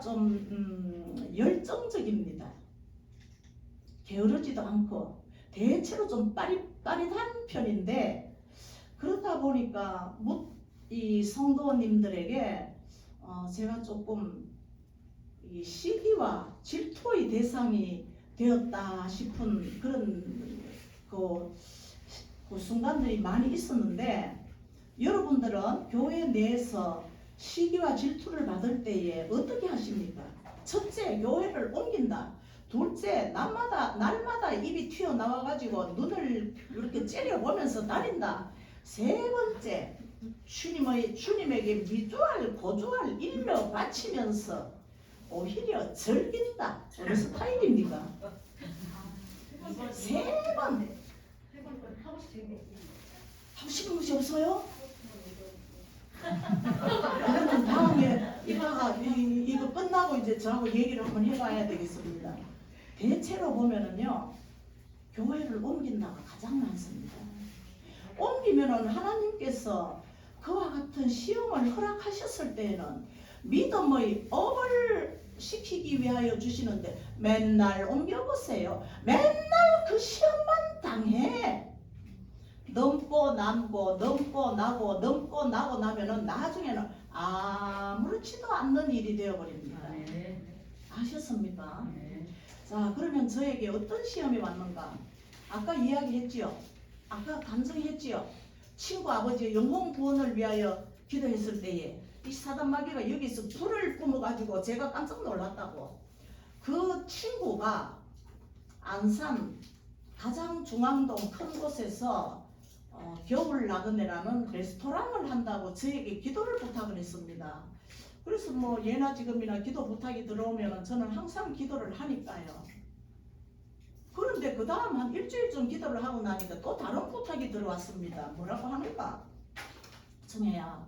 좀 열정적입니다. 게으르지도 않고 대체로 좀 빠릿빠릿한 편인데, 그러다 보니까 이 성도님들에게 제가 조금 이 시기와 질투의 대상이 되었다 싶은 그런 그 순간들이 많이 있었는데, 여러분들은 교회 내에서 시기와 질투를 받을 때에 어떻게 하십니까? 첫째, 교회를 옮긴다. 둘째, 날마다 입이 튀어나와가지고 눈을 이렇게 째려보면서 다닌다. 세 번째, 주님에게 미주알 고주알 일러 바치면서 오히려 즐긴다. 어느 스타일입니까? 세 번 하고 싶은 것이 없어요? 그러면 다음에 이거 끝나고 이제 저하고 얘기를 한번 해봐야 되겠습니다. 대체로 보면은요, 교회를 옮긴다가 가장 많습니다. 옮기면은 하나님께서 그와 같은 시험을 허락하셨을 때에는 믿음의 업을 시키기 위하여 주시는데, 맨날 옮겨보세요. 맨날 그 시험만 당해. 넘고 남고 넘고 나고 넘고 나고 나면은 나중에는 아무렇지도 않는 일이 되어버립니다. 아셨습니까? 자, 그러면 저에게 어떤 시험이 왔는가? 아까 이야기했지요. 아까 간증했지요. 친구 아버지의 영혼 구원을 위하여 기도했을 때에 이 사단 마귀가 여기서 불을 뿜어가지고 제가 깜짝 놀랐다고. 그 친구가 안산 가장 중앙동 큰 곳에서 겨울 나그네라는 레스토랑을 한다고 저에게 기도를 부탁을 했습니다. 그래서 뭐 예나 지금이나 기도 부탁이 들어오면 저는 항상 기도를 하니까요. 그런데 그 다음 한 일주일쯤 기도를 하고 나니까 또 다른 부탁이 들어왔습니다. 뭐라고 하는가? 정혜야,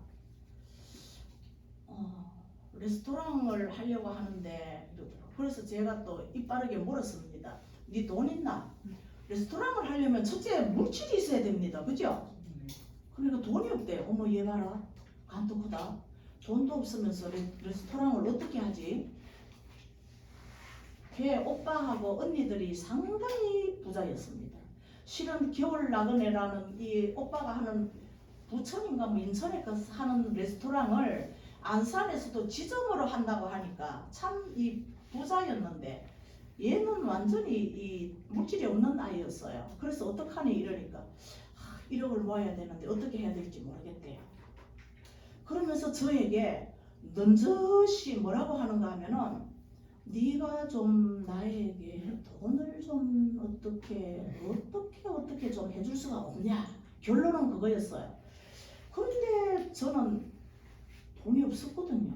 레스토랑을 하려고 하는데, 그래서 제가 또 입 빠르게 물었습니다. 네 돈 있나? 레스토랑을 하려면 첫째 물질이 있어야 됩니다. 그죠? 그러니까 돈이 없대. 어머, 얘 봐라. 간도 크다. 돈도 없으면서 레스토랑을 어떻게 하지? 걔 오빠하고 언니들이 상당히 부자였습니다. 실은 겨울 나그네라는 이 오빠가 하는 부천인가 뭐 인천에 하는 레스토랑을 안산에서도 지점으로 한다고 하니까 참 이 부자였는데, 얘는 완전히 이 물질이 없는 아이였어요. 그래서 어떡하니 이러니까 1억을 모아야 되는데 어떻게 해야 될지 모르겠대요. 그러면서 저에게 넌저시 뭐라고 하는가 하면은, 네가 좀 나에게 돈을 좀 어떻게 좀 해줄 수가 없냐. 결론은 그거였어요. 그런데 저는 돈이 없었거든요.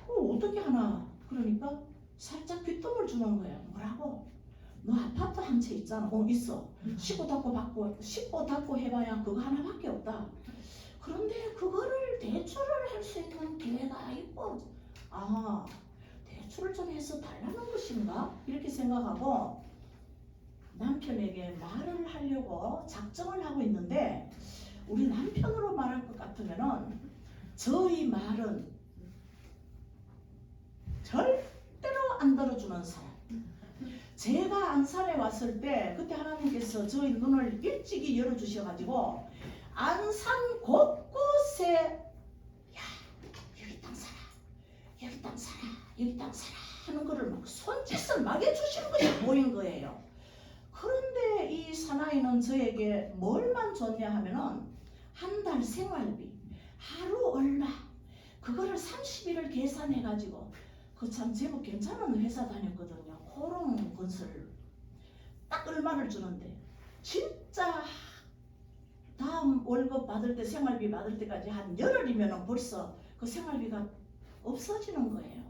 어떻게 하나. 그러니까 살짝 귓돈을 주는 거예요. 뭐라고? 너 아파트 한 채 있잖아. 있어. 씻고 닦고 해봐야 그거 하나밖에 없다. 그런데 그거를 대출을 할 수 있는 기회가 있고, 대출을 좀 해서 달라는 것인가? 이렇게 생각하고 남편에게 말을 하려고 작정을 하고 있는데, 우리 남편으로 말할 것 같으면은 저희 말은 절대로 안 들어주는 사람. 제가 안산에 왔을 때 그때 하나님께서 저희 눈을 일찍이 열어주셔가지고 안산 곳곳에 야, 여기 땅 사라, 여기 땅 사라, 여기 땅 사라 하는 거를 막 손짓을 막 해주시는 것이 보인 거예요. 그런데 이 사나이는 저에게 뭘만 줬냐 하면은 한 달 생활비 하루 얼마, 그거를 30일을 계산해가지고, 그 참 제법 괜찮은 회사 다녔거든요. 호롱 건설. 딱 얼마를 주는데 진짜 다음 월급 받을 때, 생활비 받을 때까지 한 열흘이면 벌써 그 생활비가 없어지는 거예요.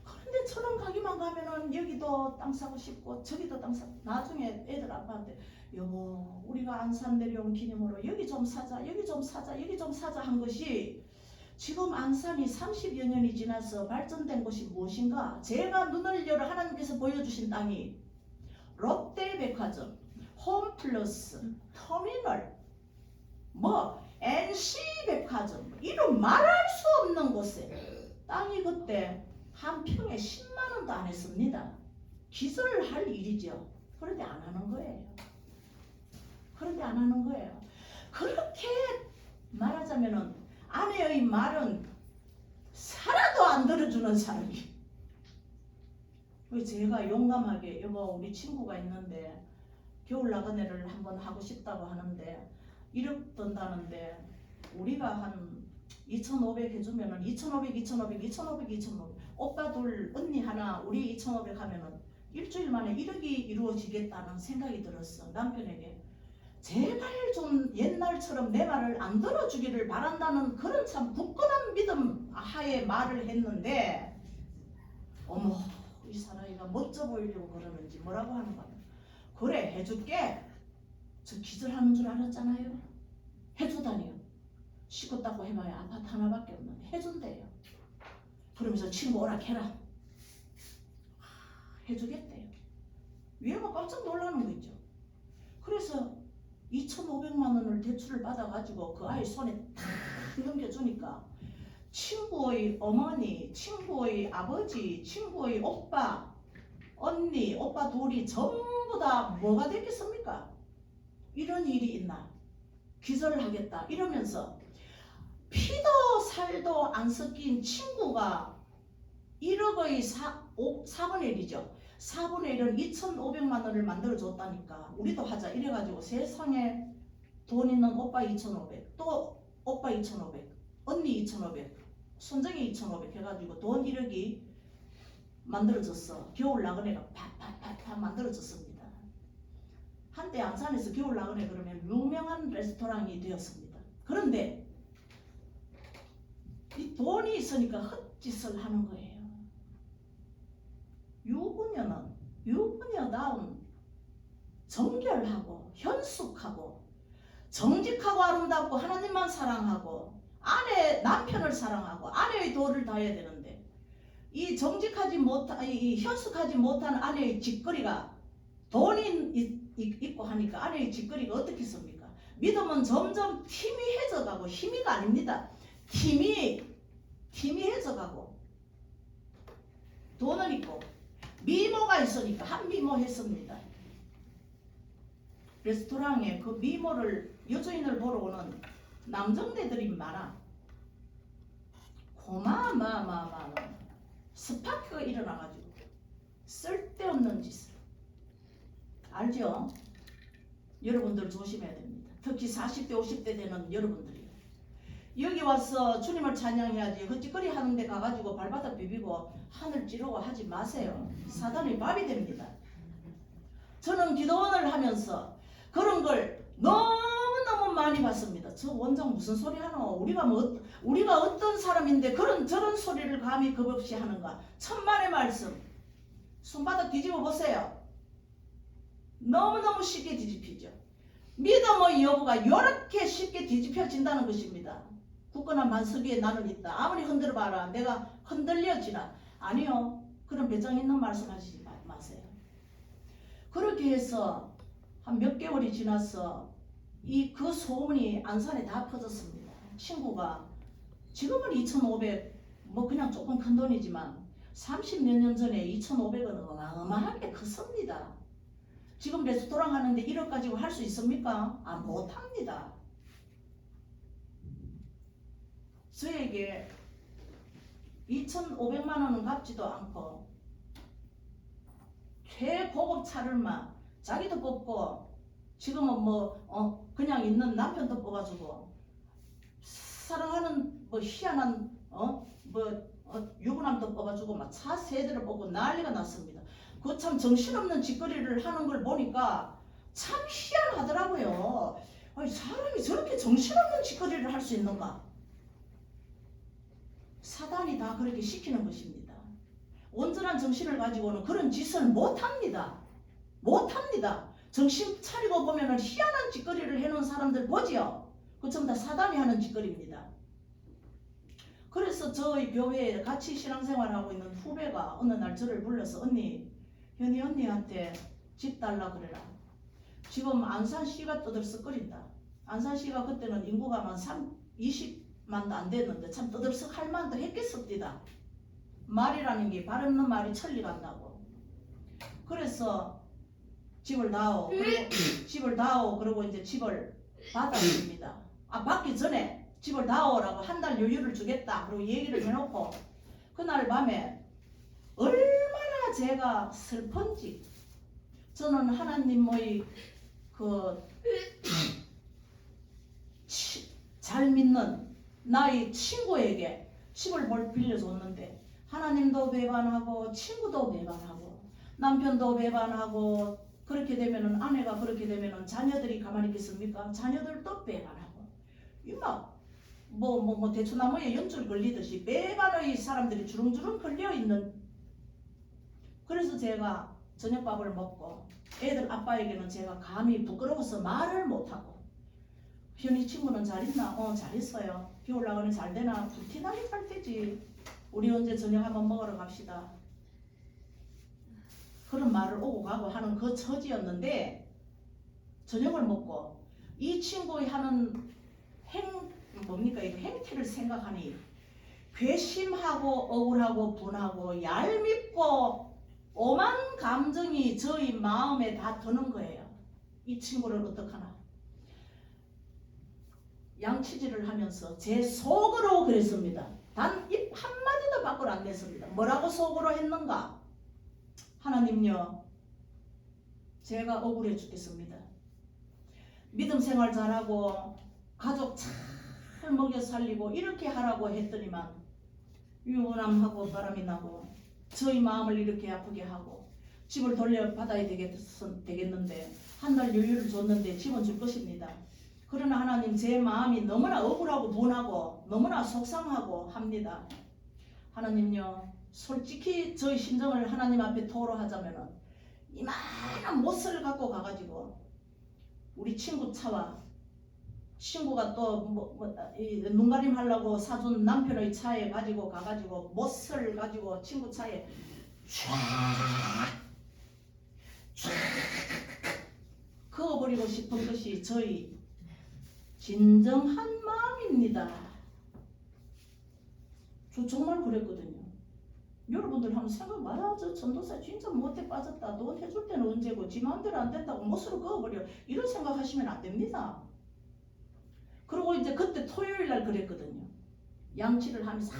그런데 저는 가기만 가면은 여기도 땅 사고 싶고 저기도 땅 사고, 나중에 애들 아빠한테 여보 우리가 안산 내려온 기념으로 여기 좀 사자, 여기 좀 사자, 여기 좀 사자 한 것이, 지금 안산이 30여 년이 지나서 발전된 곳이 무엇인가? 제가 눈을 열어 하나님께서 보여주신 땅이 롯데백화점, 홈플러스, 터미널, NC백화점, 이런 말할 수 없는 곳에 땅이 그때 한 평에 10만 원도 안 했습니다. 기술할 일이죠. 그런데 안 하는 거예요. 그런데 안 하는 거예요. 그렇게 말하자면은 아내의 말은 살아도 안 들어주는 사람이. 제가 용감하게 여보 우리 친구가 있는데 겨울 나그네를 한번 하고 싶다고 하는데 1억 든다는데 우리가 한 2,500 해주면은 2,500 오빠 둘 언니 하나 우리 2,500 하면은 일주일 만에 1억이 이루어지겠다는 생각이 들었어. 남편에게 제발 좀 옛날처럼 내 말을 안 들어주기를 바란다는 그런 참 굳건한 믿음 하에 말을 했는데 어머 이 사람이가 멋져 보이려고 그러는지 뭐라고 하는 거야. 그래 해줄게. 저 기절하는 줄 알았잖아요. 해주다니요. 시끄럽다고 해봐야 아파트 하나밖에 없는데 해준대요. 그러면서 친구 오락해라. 해주겠대요. 얘가 깜짝 놀라는 거 있죠. 그래서 2,500만 원을 대출을 받아가지고 그 아이 손에 탁 넘겨주니까 친구의 어머니, 친구의 아버지, 친구의 오빠, 언니, 오빠 둘이 전부 다 뭐가 됐겠습니까? 이런 일이 있나? 기절을 하겠다 이러면서 피도 살도 안 섞인 친구가 1억의 4분의 1이죠. 4분의 1은 2,500만 원을 만들어줬다니까 우리도 하자 이래가지고 세상에 돈 있는 오빠 2,500 또 오빠 2,500 언니 2,500 손정이 2,500 해가지고 돈 1억이 만들어졌어. 겨울 나그네가 팍팍팍팍 만들어졌습니다. 한때 안산에서 겨울 나그네 그러면 유명한 레스토랑이 되었습니다. 그런데 이 돈이 있으니까 헛짓을 하는 거예요. 유부녀다운 정결하고 현숙하고 정직하고 아름답고 하나님만 사랑하고 남편을 사랑하고 아내의 도를 다해야 되는데 이 현숙하지 못한 아내의 짓거리가 돈이 있고 하니까 아내의 짓거리가 어떻겠습니까? 믿음은 점점 희미해져가고 희미가 아닙니다. 희미해져가고 돈은 있고 미모가 있으니까 한 미모 했습니다. 레스토랑에 그 미모를 여주인을 보러 오는 남정네들이 많아. 고마마마마 스파크가 일어나가지고 쓸데없는 짓을 알죠? 여러분들 조심해야 됩니다. 특히 40대 50대 되는 여러분들이 여기 와서 주님을 찬양해야지 헛짓거리 하는데 가가지고 발바닥 비비고 하늘 찌르고 하지 마세요. 사단의 밥이 됩니다. 저는 기도원을 하면서 그런 걸 너무너무 많이 봤습니다. 저 원장 무슨 소리 하노? 우리가 어떤 사람인데 저런 소리를 감히 겁없이 하는가? 천만의 말씀. 손바닥 뒤집어 보세요. 너무너무 쉽게 뒤집히죠. 믿음의 여부가 이렇게 쉽게 뒤집혀진다는 것입니다. 굳건한 반석위에 나는 있다. 아무리 흔들어봐라. 내가 흔들려지나? 아니요. 그런 배짱 있는 말씀 하시지 마세요. 그렇게 해서 한 몇 개월이 지나서 그 소문이 안산에 다 퍼졌습니다. 친구가 지금은 2,500 뭐 그냥 조금 큰 돈이지만 30몇 년 전에 2,500은 어마어마하게 컸습니다. 지금 레스토랑 하는데 1억 가지고 할 수 있습니까? 못합니다. 저에게 2,500만 원은 갚지도 않고 최고급 차를만 자기도 뽑고 지금은 그냥 있는 남편도 뽑아주고 사랑하는 희한한 유부남도 뽑아주고 막 차 세대를 뽑고 난리가 났습니다. 그 참 정신없는 짓거리를 하는 걸 보니까 참 희한하더라고요. 아니, 사람이 저렇게 정신없는 짓거리를 할 수 있는가? 사단이 다 그렇게 시키는 것입니다. 온전한 정신을 가지고는 그런 짓을 못합니다. 정신 차리고 보면 희한한 짓거리를 해놓은 사람들 보지요. 그 전부 다 사단이 하는 짓거리입니다. 그래서 저희 교회에 같이 신앙생활하고 있는 후배가 어느 날 저를 불러서 현이 언니한테 집 달라 그래라. 지금 안산시가 떠들썩거린다. 안산시가 그때는 인구가 한 20만도 안 됐는데 참 떠들썩할 만도 했겠습니다. 말이라는 게 발 없는 말이 천리 간다고. 그래서 집을 다오. 그리고 이제 집을 받았습니다. 받기 전에 집을 다오라고 한 달 여유를 주겠다. 그리고 얘기를 해놓고 그날 밤에 얼마나 제가 슬픈지 저는 하나님의 잘 믿는 나의 친구에게 집을 빌려줬는데 하나님도 배반하고 친구도 배반하고 남편도 배반하고 그렇게 되면은 아내가 그렇게 되면은 자녀들이 가만히 있겠습니까? 자녀들도 배반하고 이막 뭐 대추나무에 연줄 걸리듯이 배반의 사람들이 주렁주렁 걸려 있는. 그래서 제가 저녁밥을 먹고 애들 아빠에게는 제가 감히 부끄러워서 말을 못하고 현이 친구는 잘 있나? 잘 있어요. 비 올라가면 잘 되나? 부티나게 잘 되지. 우리 언제 저녁 한번 먹으러 갑시다. 그런 말을 오고 가고 하는 그 처지였는데 저녁을 먹고 이 친구의 하는 행태를 생각하니 괘씸하고 억울하고 분하고 얄밉고 오만 감정이 저희 마음에 다 드는 거예요. 이 친구를 어떡하나. 양치질을 하면서 제 속으로 그랬습니다. 단 입 한마디도 밖으로 안 냈습니다. 뭐라고 속으로 했는가? 하나님요, 제가 억울해 죽겠습니다. 믿음 생활 잘하고 가족 잘 먹여 살리고 이렇게 하라고 했더니만 유부남하고 바람이 나고 저희 마음을 이렇게 아프게 하고 집을 돌려받아야 되겠는데 한 달 여유를 줬는데 집은 줄 것입니다. 그러나 하나님, 제 마음이 너무나 억울하고 분하고 너무나 속상하고 합니다. 하나님요, 솔직히 저희 심정을 하나님 앞에 토로하자면은 이만한 못을 갖고 가가지고 우리 친구 차와 친구가 또 눈가림 하려고 사준 남편의 차에 가지고 가가지고 못을 가지고 친구 차에 쫙 그어버리고 싶은 것이 저희 진정한 마음입니다. 저 정말 그랬거든요. 여러분들 한번 생각해봐요. 저 전도사 진짜 못해 빠졌다. 돈 해줄 때는 언제고 지 마음대로 안 된다고 못으로 그어버려. 이런 생각하시면 안 됩니다. 그리고 이제 그때 토요일날 그랬거든요. 양치를 하면서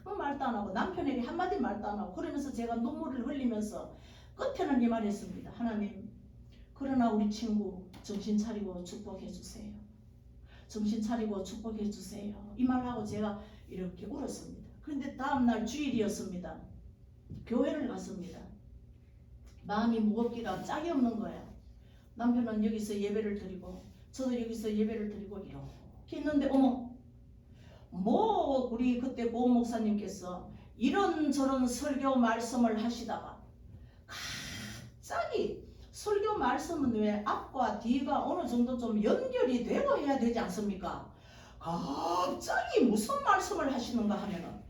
아무 말도 안 하고 남편에게 한마디 말도 안 하고 그러면서 제가 눈물을 흘리면서 끝에는 이 말 했습니다. 하나님, 그러나 우리 친구 정신 차리고 축복해 주세요. 정신 차리고 축복해 주세요. 이 말하고 제가 이렇게 울었습니다. 그런데 다음날 주일이었습니다. 교회를 갔습니다. 마음이 무겁기가 짝이 없는 거예요. 남편은 여기서 예배를 드리고 저도 여기서 예배를 드리고 이렇게 있는데 우리 그때 고은 목사님께서 이런저런 설교 말씀을 하시다가 갑자기 설교 말씀은 왜 앞과 뒤가 어느 정도 좀 연결이 되고 해야 되지 않습니까? 갑자기 무슨 말씀을 하시는가 하면은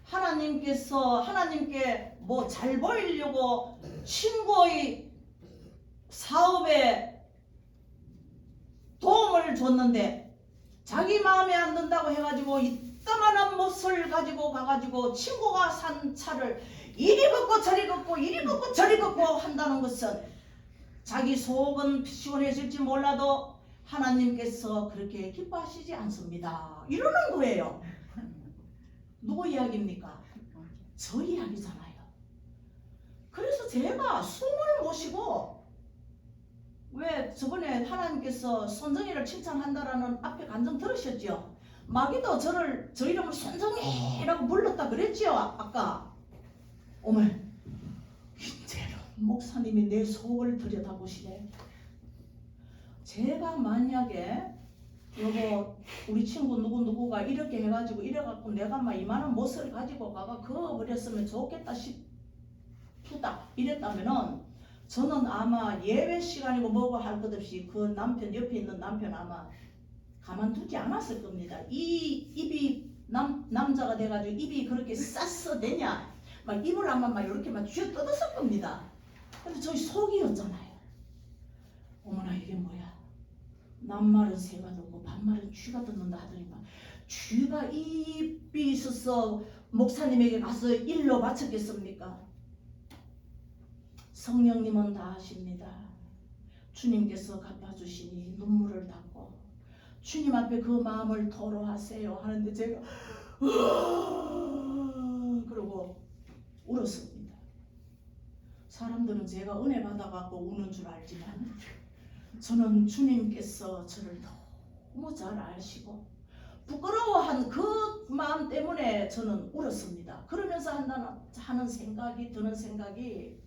하나님께 뭐 잘 보이려고 친구의 사업에 도움을 줬는데 자기 마음에 안 든다고 해가지고 이따만한 못을 가지고 가가지고 친구가 산 차를 이리 걷고 저리 걷고 이리 걷고 저리 걷고 한다는 것은 자기 속은 시원해질지 몰라도 하나님께서 그렇게 기뻐하시지 않습니다. 이러는 거예요. 누구 이야기입니까? 저 이야기잖아요. 그래서 제가 숨을 못 쉬고 왜 저번에 하나님께서 손정이를 칭찬한다라는 앞에 간증 들으셨죠? 마귀도 저 이름을 손정이라고 불렀다 그랬죠? 아까. 어머, 이제는 목사님이 내 속을 들여다보시네. 제가 만약에 여보 우리 친구 누구가 이렇게 해가지고 이래갖고 내가 막 이만한 못을 가지고 가가 그어버렸으면 좋겠다 싶다 이랬다면은 저는 아마 예배 시간이고 뭐고 할 것 없이 그 남편 옆에 있는 남편 아마 가만두지 않았을 겁니다. 이 입이 남자가 돼가지고 입이 그렇게 쌌어대냐 막 입을 아마 막 이렇게 막 쥐어 뜯었을 겁니다. 근데 저희 속이었잖아요. 어머나 이게 뭐야? 남말은 새가 듣고 반말은 쥐가 듣는다 하더니만 쥐가 입이 있어서 목사님에게 가서 일로 바쳤겠습니까? 성령님은 다 아십니다. 주님께서 갚아주시니 눈물을 닦고 주님 앞에 그 마음을 토로하세요 하는데 제가 그러고 울었습니다. 사람들은 제가 은혜 받아갖고 우는 줄 알지만 저는 주님께서 저를 너무 잘 아시고 부끄러워한 그 마음 때문에 저는 울었습니다. 그러면서 하는 생각이 드는 생각이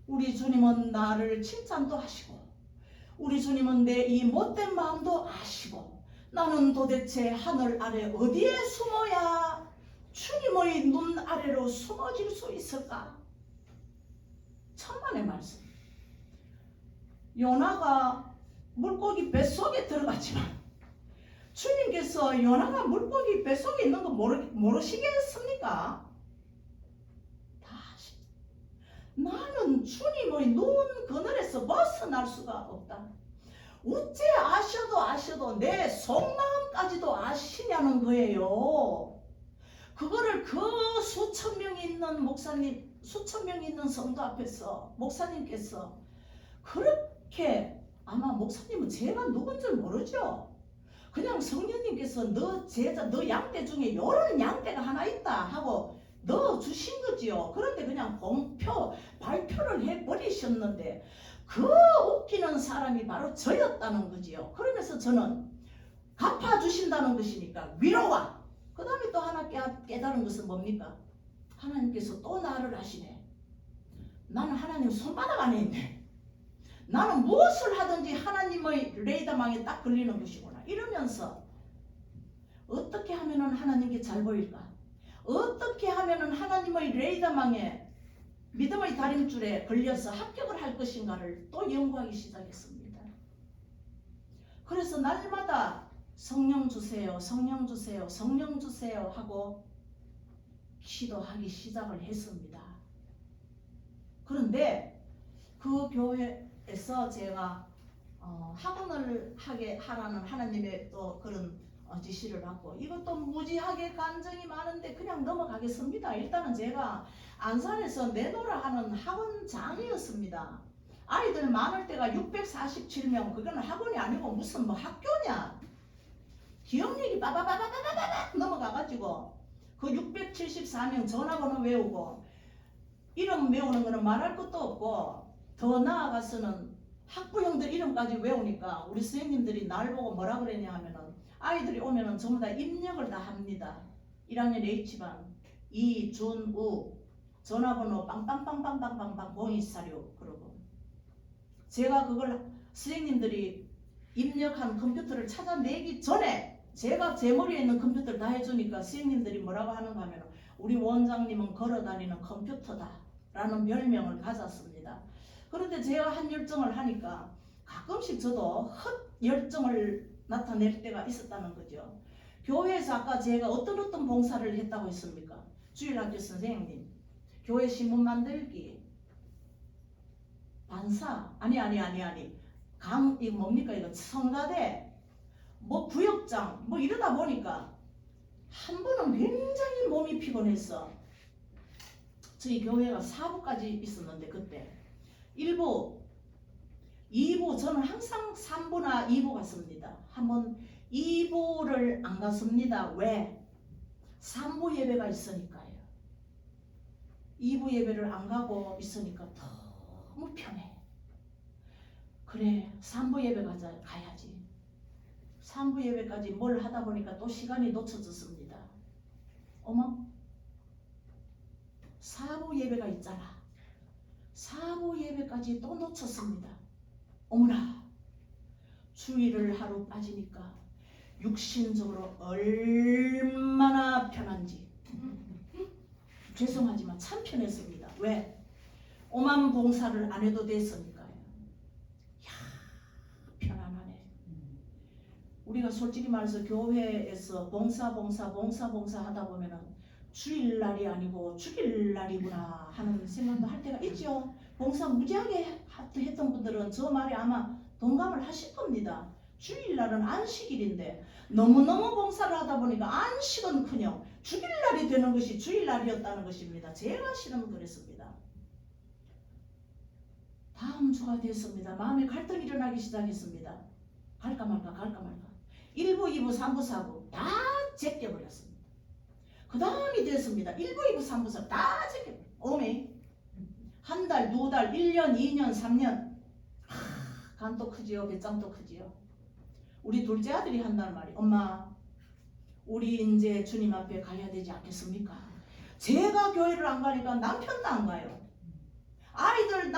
우리 주님은 나를 칭찬도 하시고 우리 주님은 내 이 못된 마음도 아시고 나는 도대체 하늘 아래 어디에 숨어야 주님의 눈 아래로 숨어질 수 있을까? 천만의 말씀. 요나가 물고기 뱃속에 들어갔지만 주님께서 요나가 물고기 뱃속에 있는 거 모르시겠습니까? 다 아십니다. 나는 주님의 눈 그늘에서 벗어날 수가 없다. 어째 아셔도 내 속마음까지도 아시냐는 거예요. 그거를 그 수천 명이 있는 목사님, 수천 명이 있는 성도 앞에서 목사님께서 그렇게, 아마 목사님은 제가 누군지 모르죠. 그냥 성령님께서 너 제자, 너 양떼 중에 이런 양떼가 하나 있다 하고 넣어 주신 거지요. 그런데 그냥 발표를 해버리셨는데 그 웃기는 사람이 바로 저였다는 거지요. 그러면서 저는 갚아주신다는 것이니까 위로와. 그 다음에 또 하나 깨달은 것은 뭡니까? 하나님께서 또 나를 아시네. 나는 하나님 손바닥 안에 있네. 나는 무엇을 하든지 하나님의 레이더망에 딱 걸리는 것이구나. 이러면서 어떻게 하면 하나님께 잘 보일까? 어떻게 하면 하나님의 레이더망에 믿음의 다림줄에 걸려서 합격을 할 것인가를 또 연구하기 시작했습니다. 그래서 날마다 성령 주세요, 성령 주세요, 성령 주세요 하고 기도하기 시작을 했습니다. 그런데 그 교회에서 제가 학원을 하라는 하나님의 또 그런 지시를 받고 이것도 무지하게 간증이 많은데 그냥 넘어가겠습니다. 일단은 제가 안산에서 내노라 하는 학원장이었습니다. 아이들 많을 때가 647명, 그거는 학원이 아니고 무슨 뭐 학교냐. 기억력이 빠바바바바바바 넘어가가지고 그 674명 전화번호 외우고 이름 외우는 거는 말할 것도 없고 더 나아가서는 학부형들 이름까지 외우니까 우리 선생님들이 날 보고 뭐라 그랬냐 하면은 아이들이 오면은 전부 다 입력을 다 합니다. 1학년 H반 이준우 전화번호 빵빵빵빵빵빵빵 0246 그러고 제가 그걸 선생님들이 입력한 컴퓨터를 찾아내기 전에 제가 제 머리에 있는 컴퓨터를 다 해주니까 선생님들이 뭐라고 하는가 하면 우리 원장님은 걸어다니는 컴퓨터다 라는 별명을 가졌습니다. 그런데 제가 한 열정을 하니까 가끔씩 저도 헛 열정을 나타낼 때가 있었다는 거죠. 교회에서 아까 제가 어떤 봉사를 했다고 했습니까? 주일학교 선생님, 교회 신문 만들기, 반사, 아니 이거 뭡니까 이거 성가대, 뭐 구역장, 뭐 이러다 보니까 한 번은 굉장히 몸이 피곤했어. 저희 교회가 4부까지 있었는데 그때 1부, 2부 저는 항상 3부나 2부 갔습니다. 한번 2부를 안 갔습니다. 왜? 3부 예배가 있으니까요. 2부 예배를 안 가고 있으니까 너무 편해. 그래 3부 예배 가야지. 3부 예배까지 뭘 하다 보니까 또 시간이 놓쳐졌습니다. 어머 4부 예배가 있잖아. 4부 예배까지 또 놓쳤습니다. 어머나 주일을 하루 빠지니까 육신적으로 얼마나 편한지 죄송하지만 참 편했습니다. 왜? 오만 봉사를 안 해도 됐으니까요. 야 편안하네. 우리가 솔직히 말해서 교회에서 봉사 하다 보면은 주일날이 아니고 주일날이구나 하는 생각도 할 때가 있죠. 봉사 무지하게 했던 분들은 저 말에 아마 동감을 하실 겁니다. 주일날은 안식일인데 너무너무 봉사를 하다 보니까 안식은커녕 주일날이 되는 것이 주일날이었다는 것입니다. 제가 실은 그랬습니다. 다음 주가 됐습니다. 마음에 갈등이 일어나기 시작했습니다. 갈까 말까 갈까 말까. 1부, 2부, 3부, 4부 다 제껴버렸습니다. 그 다음이 됐습니다. 1부, 2부, 3부, 4부 다 제껴버렸습니다. 오메 한 달, 두 달, 1년, 2년, 3년 간도 크지요. 배짱도 크지요. 우리 둘째 아들이 한다는 말이 엄마 우리 이제 주님 앞에 가야 되지 않겠습니까? 제가 교회를 안 가니까 남편도 안 가요. 아이들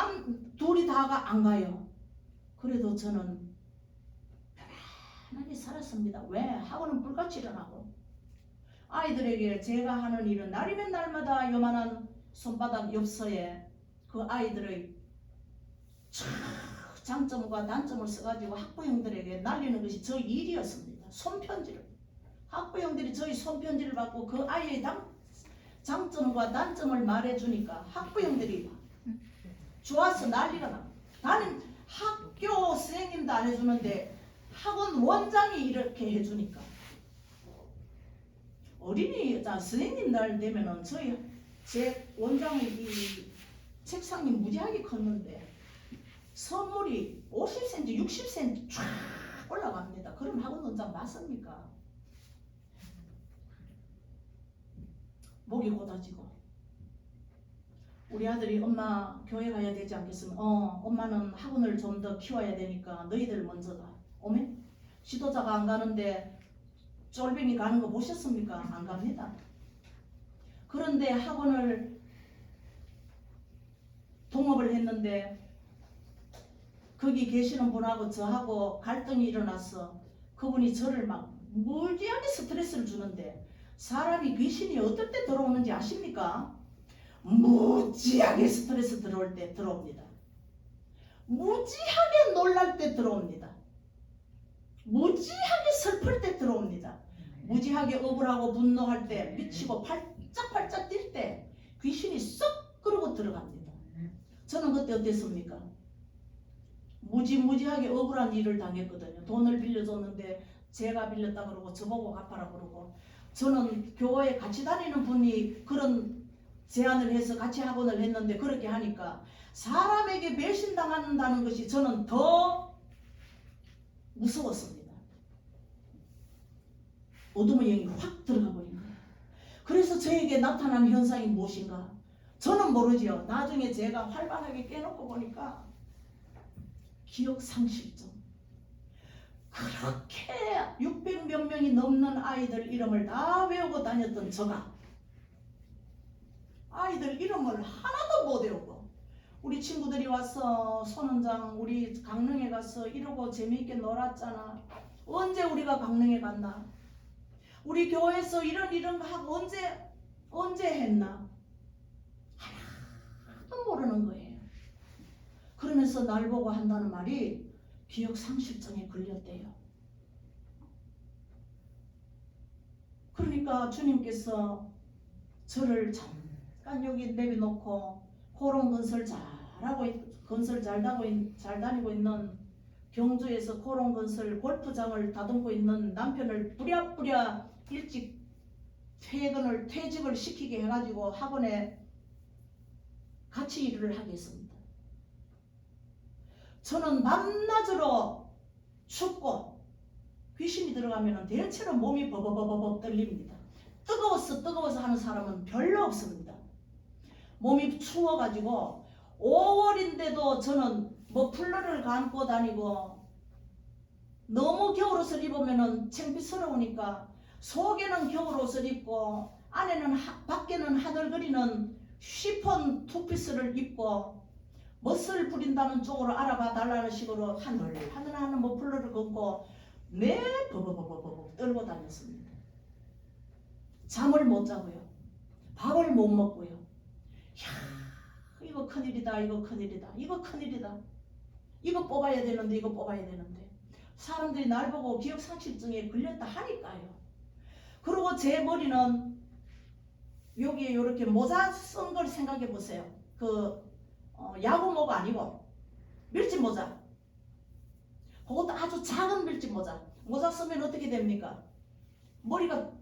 둘이 다가 안 가요. 그래도 저는 편안하게 살았습니다. 왜? 학원은 불같이 일어나고 아이들에게 제가 하는 일은 날이면 날마다 요만한 손바닥 엽서에 그 아이들의 장점과 단점을 써가지고 학부형들에게 날리는 것이 저희 일이었습니다. 손편지를 학부형들이 저희 손편지를 받고 그 아이의 장점과 단점을 말해주니까 학부형들이 좋아서 난리가 나. 나는 학교 선생님도 안 해주는데 학원 원장이 이렇게 해주니까 어린이 선생님 날 되면은 제 원장의 이 책상이 무지하게 컸는데 선물이 50cm, 60cm 쫙 올라갑니다. 그럼 학원 원장 맞습니까? 목이 고다지고 우리 아들이 엄마 교회 가야 되지 않겠으면 엄마는 학원을 좀 더 키워야 되니까 너희들 먼저 가. 어메? 지도자가 안 가는데 쫄병이 가는 거 보셨습니까? 안 갑니다. 그런데 학원을 동업을 했는데 거기 계시는 분하고 저하고 갈등이 일어나서 그분이 저를 막 무지하게 스트레스를 주는데 사람이 귀신이 어떨 때 들어오는지 아십니까? 무지하게 스트레스 들어올 때 들어옵니다. 무지하게 놀랄 때 들어옵니다. 무지하게 슬플 때 들어옵니다. 무지하게 억울하고 분노할 때 미치고 팔짝팔짝 뛸 때 귀신이 쏙 끌고 들어갑니다. 저는 그때 어땠습니까? 무지무지하게 억울한 일을 당했거든요. 돈을 빌려줬는데 제가 빌렸다 그러고 저보고 갚아라 그러고 저는 교회에 같이 다니는 분이 그런 제안을 해서 같이 학원을 했는데 그렇게 하니까 사람에게 배신당한다는 것이 저는 더 무서웠습니다. 어둠의 영이 확 들어가 버린 거예요. 그래서 저에게 나타난 현상이 무엇인가? 저는 모르지요. 나중에 제가 활발하게 깨놓고 보니까 기억상실증. 그렇게 600몇 명이 넘는 아이들 이름을 다 외우고 다녔던 저가 아이들 이름을 하나도 못 외우고 우리 친구들이 와서 손원장 우리 강릉에 가서 이러고 재미있게 놀았잖아. 언제 우리가 강릉에 갔나? 우리 교회에서 이런 거 하고 언제 했나? 하나도 모르는 거예요. 그러면서 날 보고 한다는 말이 기억상실증에 걸렸대요. 그러니까 주님께서 저를 잠깐 여기 내려놓고 코롱 건설 건설 잘 다니고 있는 경주에서 코롱 건설 골프장을 다듬고 있는 남편을 부랴부랴 일찍 퇴직을 시키게 해가지고 학원에 같이 일을 하게 했습니다. 저는 밤낮으로 춥고 귀신이 들어가면 대체로 몸이 버버버버버 떨립니다. 뜨거워서 하는 사람은 별로 없습니다. 몸이 추워가지고 5월인데도 저는 머플러를 감고 다니고 너무 겨울옷을 입으면 창피스러우니까 속에는 겨울옷을 입고 안에는 밖에는 하늘거리는 쉬폰 투피스를 입고 멋을 부린다는 쪽으로 알아봐 달라는 식으로 하늘하는 머플러를 걷고 매 버버버버버 떨고 다녔습니다. 잠을 못 자고요. 밥을 못 먹고요. 야, 이거 큰일이다. 이거 큰일이다. 이거 큰일이다. 이거 뽑아야 되는데 이거 뽑아야 되는데 사람들이 날 보고 기억상실증에 걸렸다 하니까요. 그리고 제 머리는 여기에 이렇게 모자 쓴 걸 생각해 보세요. 야구모가 아니고 멸치 모자. 그것도 아주 작은 밀짚 모자. 모자 쓰면 어떻게 됩니까? 머리가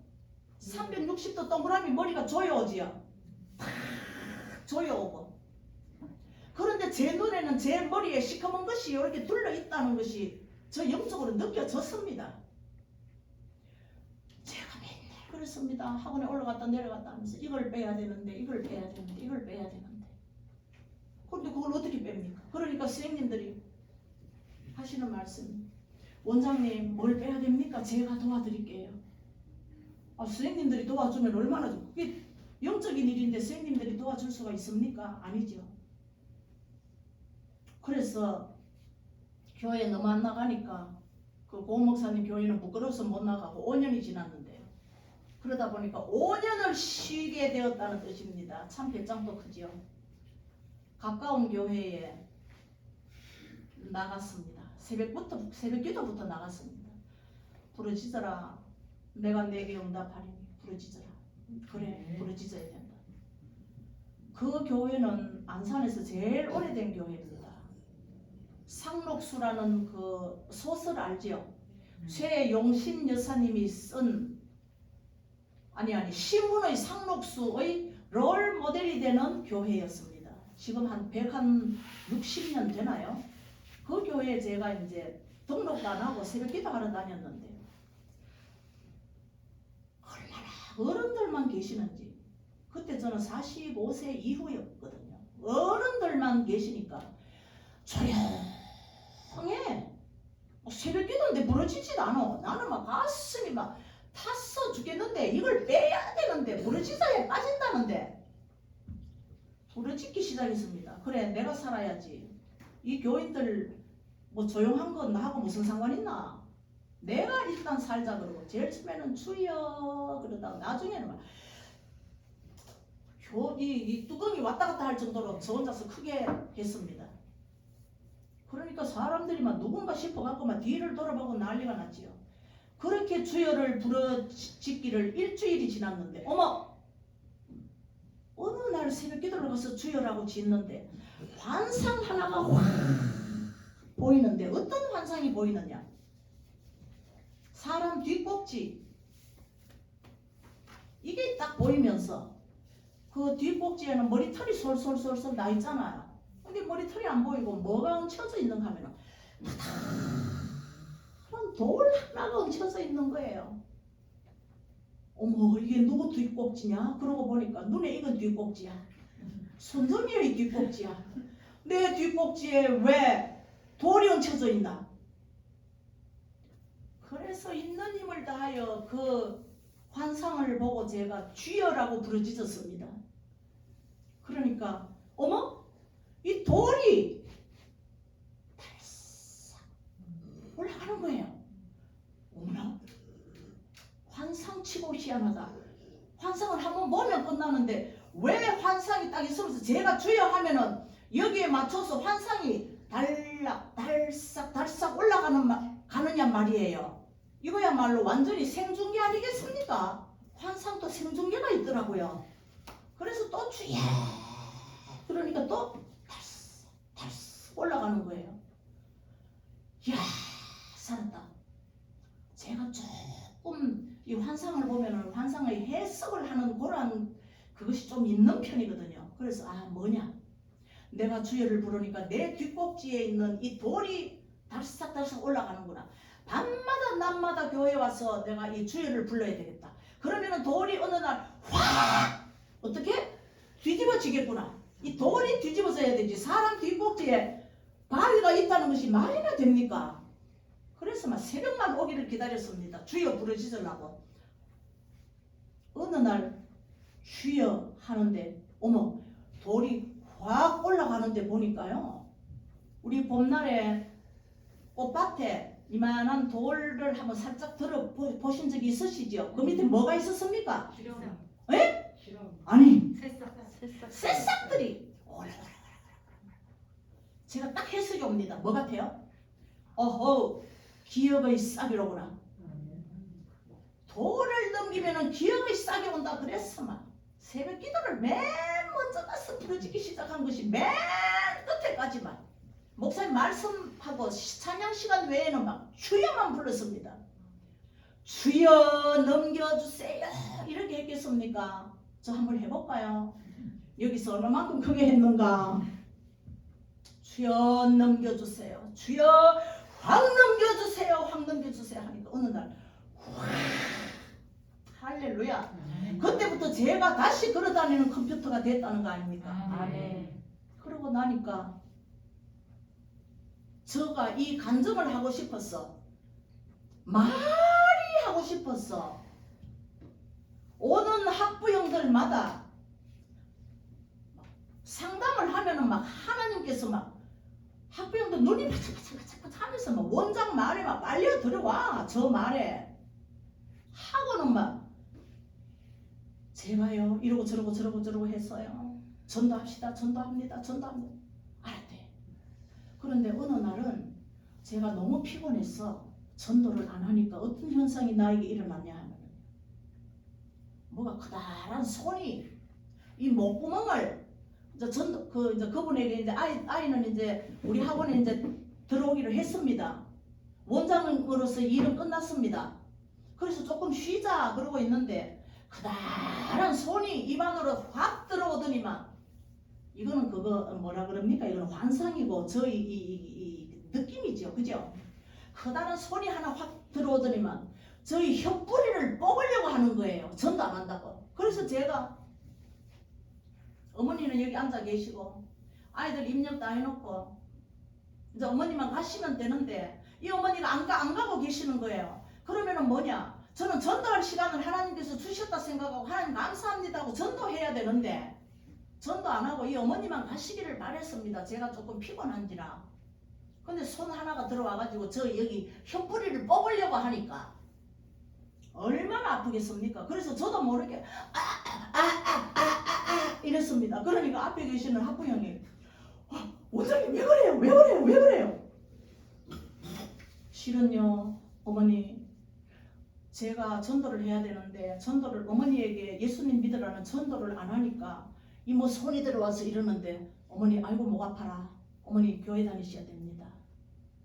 360도 동그라미 머리가 조여오지요. 탁 조여오고. 그런데 제 눈에는 제 머리에 시커먼 것이 이렇게 둘러있다는 것이 저 영적으로 느껴졌습니다. 제가 맨날 그랬습니다. 학원에 올라갔다 내려갔다 하면서 이걸 빼야 되는데 이걸 빼야 되는데 이걸 빼야 되는데. 그런데 그걸 어떻게 뺍니까? 그러니까 선생님들이 하시는 말씀, 원장님 뭘 빼야 됩니까? 제가 도와드릴게요. 아, 선생님들이 도와주면 얼마나 좋고, 그게 영적인 일인데 선생님들이 도와줄 수가 있습니까? 아니죠. 그래서 교회 너무 안 나가니까 그 고 목사님 교회는 부끄러워서 못 나가고 5년이 지났는데요. 그러다 보니까 5년을 쉬게 되었다는 뜻입니다. 참 배짱도 크지요. 가까운 교회에 나갔습니다. 새벽 기도부터 나갔습니다. 부르짖어라. 내가 내게 응답하리니 부르짖어라. 그래, 부르짖어야 된다. 그 교회는 안산에서 제일 오래된 교회입니다. 상록수라는 그 소설 알지요? 최용신 여사님이 쓴 시문의 상록수의 롤 모델이 되는 교회였습니다. 지금 한 160년 되나요? 그 교회에 제가 이제 등록도 안 하고 새벽 기도하러 다녔는데 얼마나 어른들만 계시는지. 그때 저는 45세 이후였거든요. 어른들만 계시니까 조용해. 새벽 기도인데 부러지지도 않아. 나는 막 가슴이 막 탔어 죽겠는데 이걸 빼야 되는데 부러지사에 빠진다는데 부러지기 시작했습니다. 그래, 내가 살아야지. 이 교인들 뭐 조용한 건 나하고 무슨 상관 있나? 내가 일단 살자 그러고 제일 처음에는 주여 그러다가 나중에는 막 이 뚜껑이 왔다 갔다 할 정도로 저 혼자서 크게 했습니다. 그러니까 사람들이 막 누군가 싶어갖고 막 뒤를 돌아보고 난리가 났지요. 그렇게 주여를 부르짖기를 일주일이 지났는데 어머! 어느 날 새벽 기도를 가서 주여라고 짓는데 환상 하나가 확 보이는데 어떤 환상이 보이느냐? 사람 뒷꼭지 이게 딱 보이면서 그 뒷꼭지에는 머리털이 솔솔솔솔 나 있잖아요. 근데 머리털이 안 보이고 뭐가 얹혀져 있는가 하면 그런 돌 하나가 얹혀져 있는 거예요. 어머, 이게 누구 뒷꼭지냐? 그러고 보니까 눈에 익은 뒷꼭지야. 손정이의 뒷꼭지야. 내 뒷꼭지에 왜 돌이 얹혀져 있나? 그래서 있는 힘을 다하여 그 환상을 보고 제가 주여라고 부르짖었습니다. 그러니까 어머? 이 돌이 달싹 올라가는 거예요. 어머나? 환상치고 희한하다. 환상을 한번 보면 끝나는데 왜 환상이 딱 있으면서 제가 주여 하면은 여기에 맞춰서 환상이 달싹 가느냐 말이에요. 이거야말로 완전히 생중계 아니겠습니까? 환상도 생중계가 있더라고요. 그래서 또 주여 그러니까 또 달싹 올라가는 거예요. 이야, 살았다. 제가 조금 이 환상을 보면은 환상의 해석을 하는 그런 그것이 좀 있는 편이거든요. 그래서 뭐냐? 내가 주여를 부르니까 내 뒷꼭지에 있는 이 돌이 달싹달싹 올라가는구나. 밤마다 낮마다 교회에 와서 내가 이 주여를 불러야 되겠다. 그러면은 돌이 어느 날 확 어떻게 뒤집어지겠구나. 이 돌이 뒤집어져야 되지. 사람 뒷꼭지에 바위가 있다는 것이 말이나 됩니까? 그래서 막 새벽만 오기를 기다렸습니다. 주여 부르짖으려고. 어느 날 주여 하는데 어머, 돌이 확 올라가는데 보니까요, 우리 봄날에 꽃밭에 이만한 돌을 한번 살짝 들어보신 적이 있으시죠? 그 밑에 뭐가 있었습니까? 예? 아니, 새싹들이 제가 딱 해석이 옵니다. 뭐 같아요? 어허, 기억의 싹이로구나. 돌을 넘기면은 기억의 싹이 온다 그랬어. 막 새벽 기도를 맨 먼저 가서 부르짖기 시작한 것이 맨 끝에까지만 목사님 말씀하고 찬양 시간 외에는 막 주여만 불렀습니다. 주여 넘겨주세요 이렇게 했겠습니까? 저 한번 해볼까요? 여기서 얼마만큼 크게 했는가? 주여 넘겨주세요. 주여 확 넘겨주세요. 확 넘겨주세요 하니까 어느 날 할렐루야. 그때부터 제가 다시 걸어다니는 컴퓨터가 됐다는 거 아닙니까? 아멘. 그러고 나니까 제가 이 간증을 하고 싶었어. 말이 하고 싶었어. 오는 학부형들마다 상담을 하면은 막 하나님께서 막 학부형들 눈이 바짝바짝 하면서 막 원장 말에 막 빨려 들어와. 저 말에 하고는 막 제가요 이러고 저러고 했어요. 전도합시다. 전도합니다. 전도합니다. 알았대. 그런데 어느 날은 제가 너무 피곤했어. 전도를 안 하니까 어떤 현상이 나에게 일어났냐 하면 뭐가 커다란 손이 이 목구멍을 이제 그분에게 이제 아이는 이제 우리 학원에 이제 들어오기로 했습니다. 원장으로서 일은 끝났습니다. 그래서 조금 쉬자 그러고 있는데 커다란 손이 입안으로 확 들어오더니만 이거는 그거 뭐라 그럽니까? 이거는 환상이고 저희 이 느낌이죠, 그죠? 커다란 손이 하나 확 들어오더니만 저희 혀뿌리를 뽑으려고 하는 거예요. 전도 안 한다고. 그래서 제가 어머니는 여기 앉아 계시고 아이들 입력 다 해놓고 이제 어머니만 가시면 되는데 이 어머니가 안 가고 계시는 거예요. 그러면은 뭐냐? 저는 전도할 시간을 하나님께서 주셨다 생각하고 하나님 감사합니다 하고 전도해야 되는데 전도 안 하고 이 어머니만 가시기를 바랬습니다. 제가 조금 피곤한지라. 근데 손 하나가 들어와가지고 저 여기 혀뿌리를 뽑으려고 하니까 얼마나 아프겠습니까? 그래서 저도 모르게 이랬습니다. 그러니까 앞에 계시는 학부형이 원장님 왜 그래요? 왜 그래요? 왜 그래요? 실은요 어머니 제가 전도를 해야 되는데 전도를 어머니에게 예수님 믿으라는 전도를 안 하니까 이 뭐 손이 들어와서 이러는데 어머니 아이고 목 아파라. 어머니 교회 다니셔야 됩니다.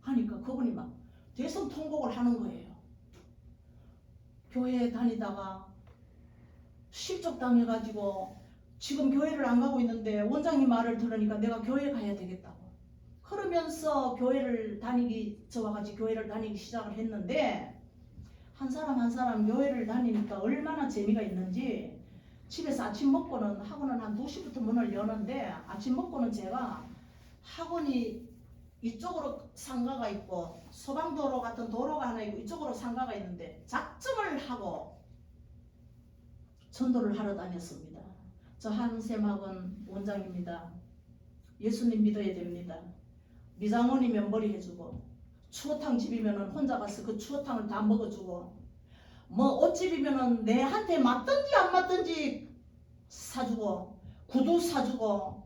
하니까 그분이 막 대성통곡을 하는 거예요. 교회 다니다가 실족당해가지고 지금 교회를 안 가고 있는데 원장님 말을 들으니까 내가 교회 가야 되겠다고. 그러면서 교회를 다니기 저와 같이 교회를 다니기 시작을 했는데 한 사람 교회를 다니니까 얼마나 재미가 있는지 집에서 아침 먹고는 학원은 한 2시부터 문을 여는데 아침 먹고는 제가 학원이 이쪽으로 상가가 있고 소방도로 같은 도로가 하나 있고 이쪽으로 상가가 있는데 작정을 하고 전도를 하러 다녔습니다. 저 한샘학원 원장입니다. 예수님 믿어야 됩니다. 미장원이면 머리 해주고 추어탕 집이면 혼자 가서 그 추어탕을 다 먹어주고 뭐 옷집이면 내한테 맞든지 안 맞든지 사주고 구두 사주고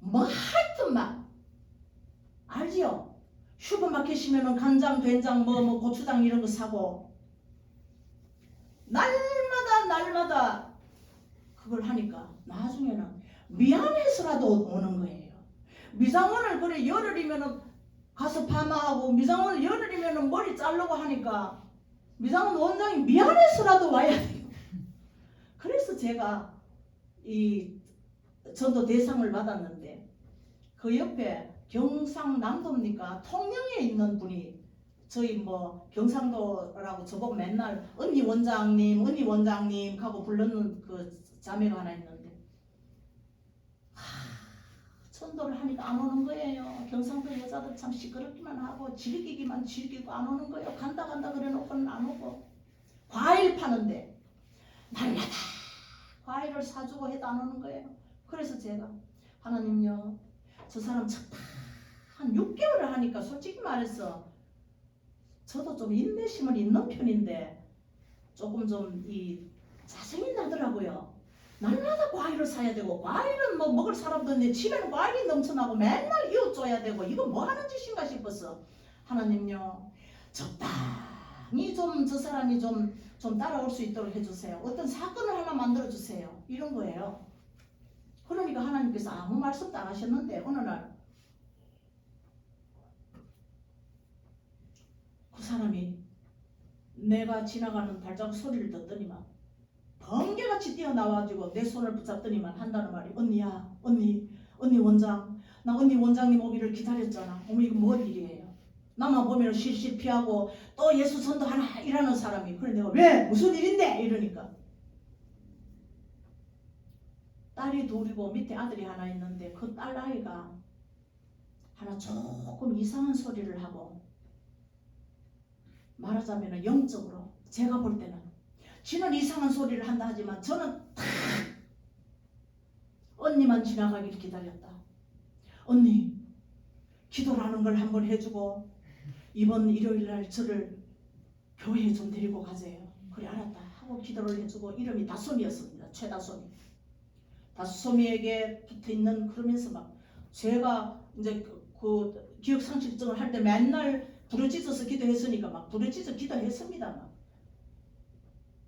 뭐 하여튼 막 알지요? 슈퍼마켓이면 간장, 된장, 뭐 고추장 이런 거 사고 날마다 그걸 하니까 나중에는 미안해서라도 오는 거예요. 미장원을 그래 열흘이면은 가서 파마하고 미장원을 열흘이면은 머리 자르고 하니까 미장원 원장이 미안해서라도 와야 돼요. 그래서 제가 이 전도 대상을 받았는데 그 옆에 경상남도입니까? 통영에 있는 분이 저희 뭐 경상도라고 저보고 맨날 언니 원장님 하고 부르는 그 자매가 하나 있는데 전도를 하니까 안 오는 거예요. 경상도 여자들 참 시끄럽기만 하고 즐기기만 즐기고 안 오는 거예요. 간다 그래 놓고는 안 오고 과일 파는데 날마다 과일을 사주고 해도 안 오는 거예요. 그래서 제가 하나님요 저 사람 한 6개월을 하니까 솔직히 말해서 저도 좀 인내심은 있는 편인데 조금 좀 이 짜증이 나더라고요. 날마다 과일을 사야 되고 과일은 뭐 먹을 사람도 있는데 집에는 과일이 넘쳐나고 맨날 이웃줘야 되고 이거 뭐 하는 짓인가 싶었어. 하나님요 적당히 좀 저 사람이 좀 따라올 수 있도록 해주세요. 어떤 사건을 하나 만들어주세요. 이런 거예요. 그러니까 하나님께서 아무 말씀도 안 하셨는데 어느 날 사람이 내가 지나가는 발자국 소리를 듣더니만 번개같이 뛰어나와가지고 내 손을 붙잡더니만 한다는 말이 언니야 언니 원장 나 언니 원장님 오기를 기다렸잖아. 어머 이거 뭔 일이에요. 나만 보면 실실 피하고 또 예수 전도하나 이러는 사람이 그래 내가 왜 무슨 일인데 이러니까 딸이 둘이고 밑에 아들이 하나 있는데 그 딸아이가 하나 조금 이상한 소리를 하고 말하자면 영적으로 제가 볼 때는 지는 이상한 소리를 한다 하지만 저는 탁 언니만 지나가길 기다렸다. 언니 기도라는 걸 한번 해주고 이번 일요일날 저를 교회에 좀 데리고 가세요. 그래 알았다 하고 기도를 해주고 이름이 다솜이었습니다. 최다솜이. 다솜이에게 붙어있는 그러면서 막 제가 이제 그 기억상실증을 할 때 맨날 부르짖어서 기도했으니까 막 부르짖어 기도했습니다. 막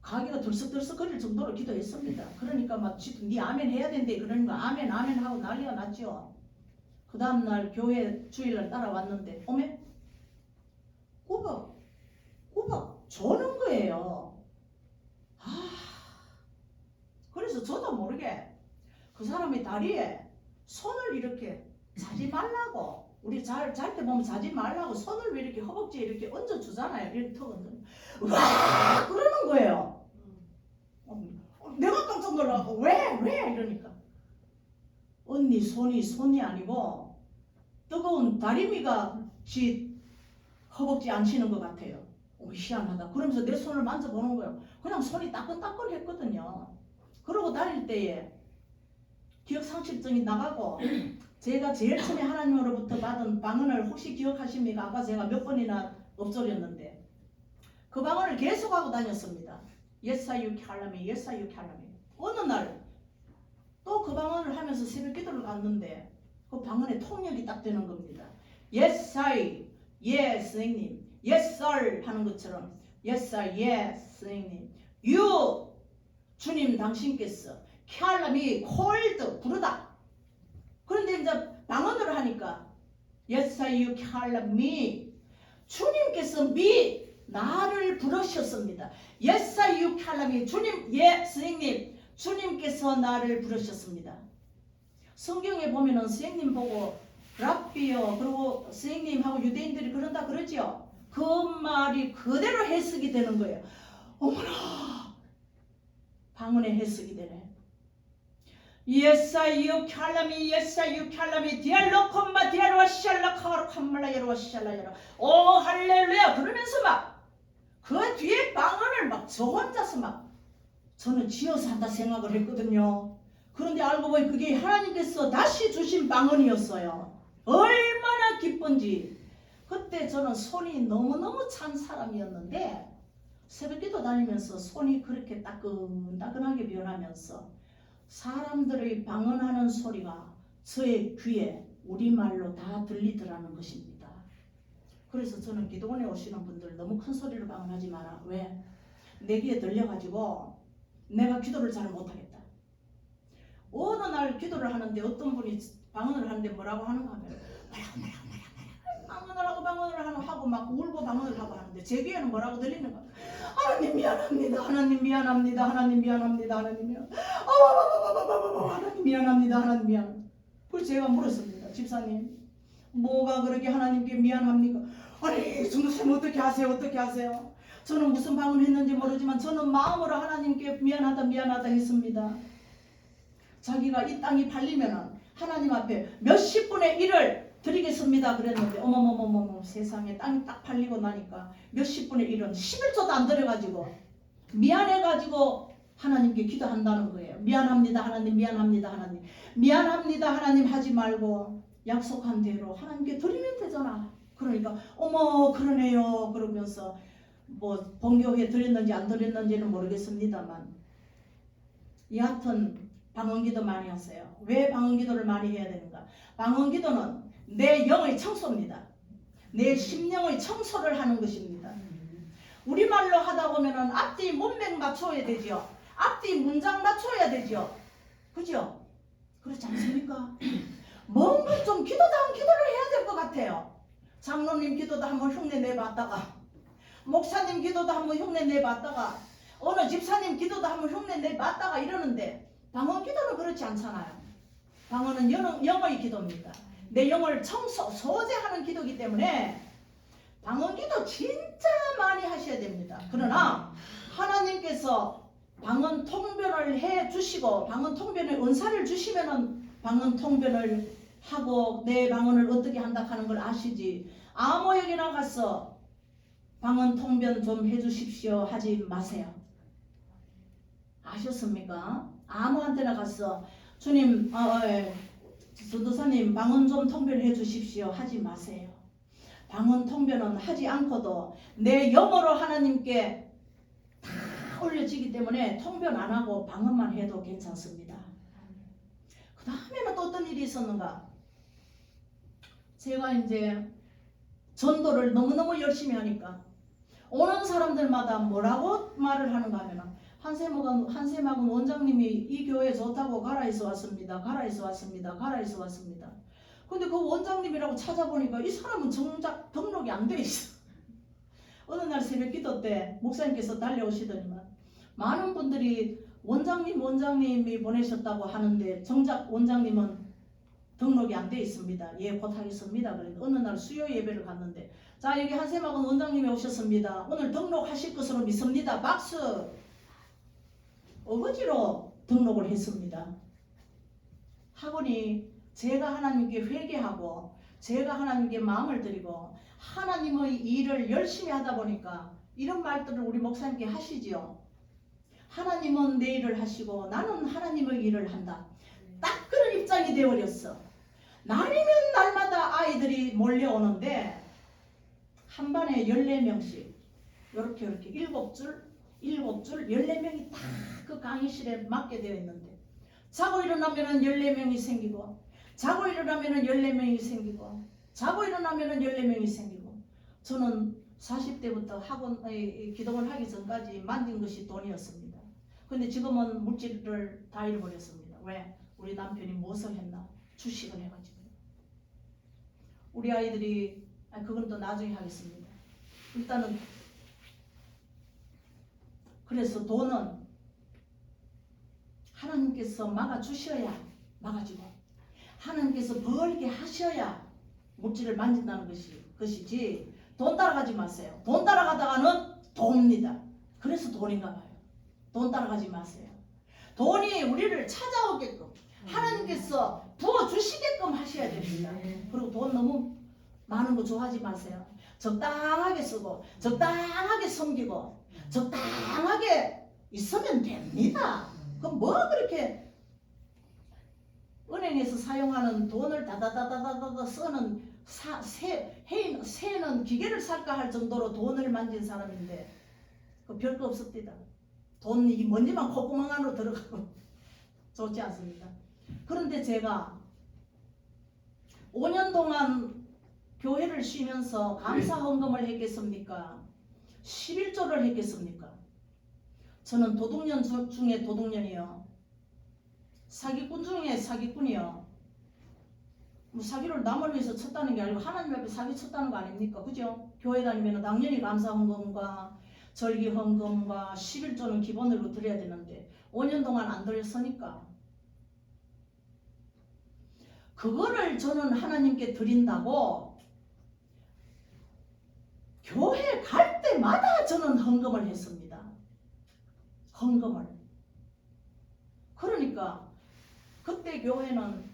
가기가 들썩들썩거릴 정도로 기도했습니다. 그러니까 막 네 아멘 해야 된대. 그러니까 아멘 하고 난리가 났죠. 그 다음날 교회 주일날 따라왔는데 어메 꾸벅 조는 거예요. 그래서 저도 모르게 그 사람의 다리에 손을 이렇게 자지 말라고 우리 잘 때 보면 자지 말라고 손을 왜 이렇게 허벅지에 이렇게 얹어주잖아요. 이렇게 턱 얹어. 와 그러는 거예요. 내가 깜짝 놀라고 왜 이러니까 언니 손이 아니고 뜨거운 다리미가 지 허벅지 안 치는 것 같아요. 희한하다. 그러면서 내 손을 만져보는 거예요. 그냥 손이 따끈따끈했거든요. 그러고 다닐 때에 기억상실증이 나가고 제가 제일 처음에 하나님으로부터 받은 방언을 혹시 기억하십니까? 아까 제가 몇 번이나 엎드렸는데 그 방언을 계속하고 다녔습니다. 예사유 캬라미 예사유 캬라미. 어느 날 또 그 방언을 하면서 새벽 기도를 갔는데 그 방언의 통역이 딱 되는 겁니다. 예사이 예 선생님 예썰 하는 것처럼 예사 예 선생님 유 주님 당신께서 캬라미 콜드 부르다. 그런데 이제 방언으로 하니까 예사유 캬라미 주님께서 나를 부르셨습니다. 예사유 캬라미 주님 예 선생님 주님께서 나를 부르셨습니다. 성경에 보면은 선생님 보고 랍비요 그리고 선생님하고 유대인들이 그런다 그러죠. 그 말이 그대로 해석이 되는 거예요. 어머나 방언의 해석이 되네. 예사유 캬라미 디알로콤마 디알와 샬라 카르캄말라 여로와 샬라 여로 오 할렐루야 그러면서 막 그 뒤에 방언을 막 저 혼자서 막 저는 지어서 한다 생각을 했거든요. 그런데 알고 보니 그게 하나님께서 다시 주신 방언이었어요. 얼마나 기쁜지. 그때 저는 손이 너무너무 찬 사람이었는데 새벽기도 다니면서 손이 그렇게 따끈따끈하게 변하면서 사람들의 방언하는 소리가 저의 귀에 우리말로 다 들리더라는 것입니다. 그래서 저는 기도원에 오시는 분들 너무 큰 소리로 방언하지 마라. 왜? 내 귀에 들려가지고 내가 기도를 잘 못하겠다. 어느 날 기도를 하는데 어떤 분이 방언을 하는데 뭐라고 하는가 하면 방언을 하고 막 울고 방언을 하고 하는데 제 귀에는 뭐라고 들리는가? 하나님 미안합니다. 하나님 미안합니다. 하나님 미안합니다. 하나님 미안합니다. 하나님 미안합니다. 하나님 미안. 그래서 제가 물었습니다. 집사님 뭐가 그렇게 하나님께 미안합니까? 아니 전도사님 어떻게 하세요? 저는 무슨 방언을 했는지 모르지만 저는 마음으로 하나님께 미안하다 했습니다. 자기가 이 땅이 팔리면은 하나님 앞에 몇십 분의 1을 드리겠습니다 그랬는데 어머머머머 세상에 땅이 딱 팔리고 나니까 몇십 분의 1은 11조도 안 들어가지고 미안해가지고 하나님께 기도한다는 거예요. 미안합니다 하나님 미안합니다 하나님 하지 말고 약속한 대로 하나님께 드리면 되잖아. 그러니까 어머 그러네요 그러면서 뭐 본교회에 드렸는지 안 드렸는지는 모르겠습니다만 여하튼 방언기도 많이 하세요. 왜 방언기도를 많이 해야 되는가? 방언기도는 내 영의 청소입니다. 내 심령의 청소를 하는 것입니다. 우리말로 하다 보면은 앞뒤 문맥 맞춰야 되죠. 앞뒤 문장 맞춰야 되죠. 그죠? 그렇지 않습니까? 뭔가 좀 기도다운 기도를 해야 될 것 같아요. 장로님 기도도 한번 흉내 내봤다가 목사님 기도도 한번 흉내 내봤다가 어느 집사님 기도도 한번 흉내 내봤다가 이러는데 방언 기도는 그렇지 않잖아요. 방언은 영의 기도입니다. 내 영을 소재하는 기도이기 때문에 방언 기도 진짜 많이 하셔야 됩니다. 그러나 하나님께서 방언 통변을 해 주시고 방언 통변의 은사를 주시면은 방언 통변을 하고 내 방언을 어떻게 한다 하는 걸 아시지. 아무에게나 가서 방언 통변 좀 해주십시오 하지 마세요. 아셨습니까? 아무한테나 가서 주님, 전도사님 방언 좀 통변해 주십시오 하지 마세요. 방언 통변은 하지 않고도 내 영어로 하나님께 다 올려지기 때문에 통변 안 하고 방언만 해도 괜찮습니다. 그 다음에는 또 어떤 일이 있었는가? 제가 이제 전도를 너무너무 열심히 하니까 오는 사람들마다 뭐라고 말을 하는가 하면 한세막은 원장님이 이 교회 좋다고 가라에서 왔습니다. 가라에서 왔습니다. 가라에서 왔습니다. 근데 그 원장님이라고 찾아보니까 이 사람은 정작 등록이 안 돼 있어. 어느 날 새벽 기도 때 목사님께서 달려오시더니만 많은 분들이 원장님이 보내셨다고 하는데 정작 원장님은 등록이 안 돼 있습니다. 예, 곧 하겠습니다. 그래서 어느 날 수요 예배를 갔는데 자, 여기 한세막은 원장님이 오셨습니다. 오늘 등록하실 것으로 믿습니다. 박수! 어거지로 등록을 했습니다. 하거니 제가 하나님께 회개하고 제가 하나님께 마음을 드리고 하나님의 일을 열심히 하다 보니까 이런 말들을 우리 목사님께 하시지요. 하나님은 내 일을 하시고 나는 하나님의 일을 한다. 딱 그런 입장이 되어버렸어. 날이면 날마다 아이들이 몰려오는데 한 반에 14명씩 이렇게 7줄 14명이 다 그 강의실에 맡게 되어 있는데 자고 일어나면은 14명이 생기고 자고 일어나면은 14명이 생기고 자고 일어나면은 14명이 생기고 저는 40대부터 학원 기도를 하기 전까지 만진 것이 돈이었습니다. 근데 지금은 물질을 다 잃어버렸습니다. 왜? 우리 남편이 무엇을 했나? 주식을 해가지고. 우리 아이들이 그건 또 나중에 하겠습니다. 일단은 그래서 돈은 하나님께서 막아주셔야 막아주고 하나님께서 벌게 하셔야 물질을 만진다는 것이지 돈 따라가지 마세요. 돈 따라가다가는 돈입니다. 그래서 돈인가 봐요. 돈 따라가지 마세요. 돈이 우리를 찾아오게끔 하나님께서 부어주시게끔 하셔야 됩니다. 그리고 돈 너무 많은 거 좋아하지 마세요. 적당하게 쓰고 적당하게 섬기고 적당하게 있으면 됩니다. 그럼 뭐 그렇게 은행에서 사용하는 돈을 다다다다다다 쓰는 새는 기계를 살까 할 정도로 돈을 만진 사람인데 그 별거 없었대다. 돈이 먼지만 콧구멍 안으로 들어가고 좋지 않습니다. 그런데 제가 5년 동안 교회를 쉬면서 감사 헌금을 했겠습니까? 11조를 했겠습니까? 저는 도둑년 중에 도둑년이요. 사기꾼 중에 사기꾼이요. 뭐 사기를 남을 위해서 쳤다는 게 아니고 하나님 앞에 사기 쳤다는 거 아닙니까? 그죠? 교회 다니면 당연히 감사 헌금과 절기 헌금과 11조는 기본으로 드려야 되는데 5년 동안 안 드렸으니까 그거를 저는 하나님께 드린다고 교회 갈 때마다 저는 헌금을 했습니다. 헌금을. 그러니까 그때 교회는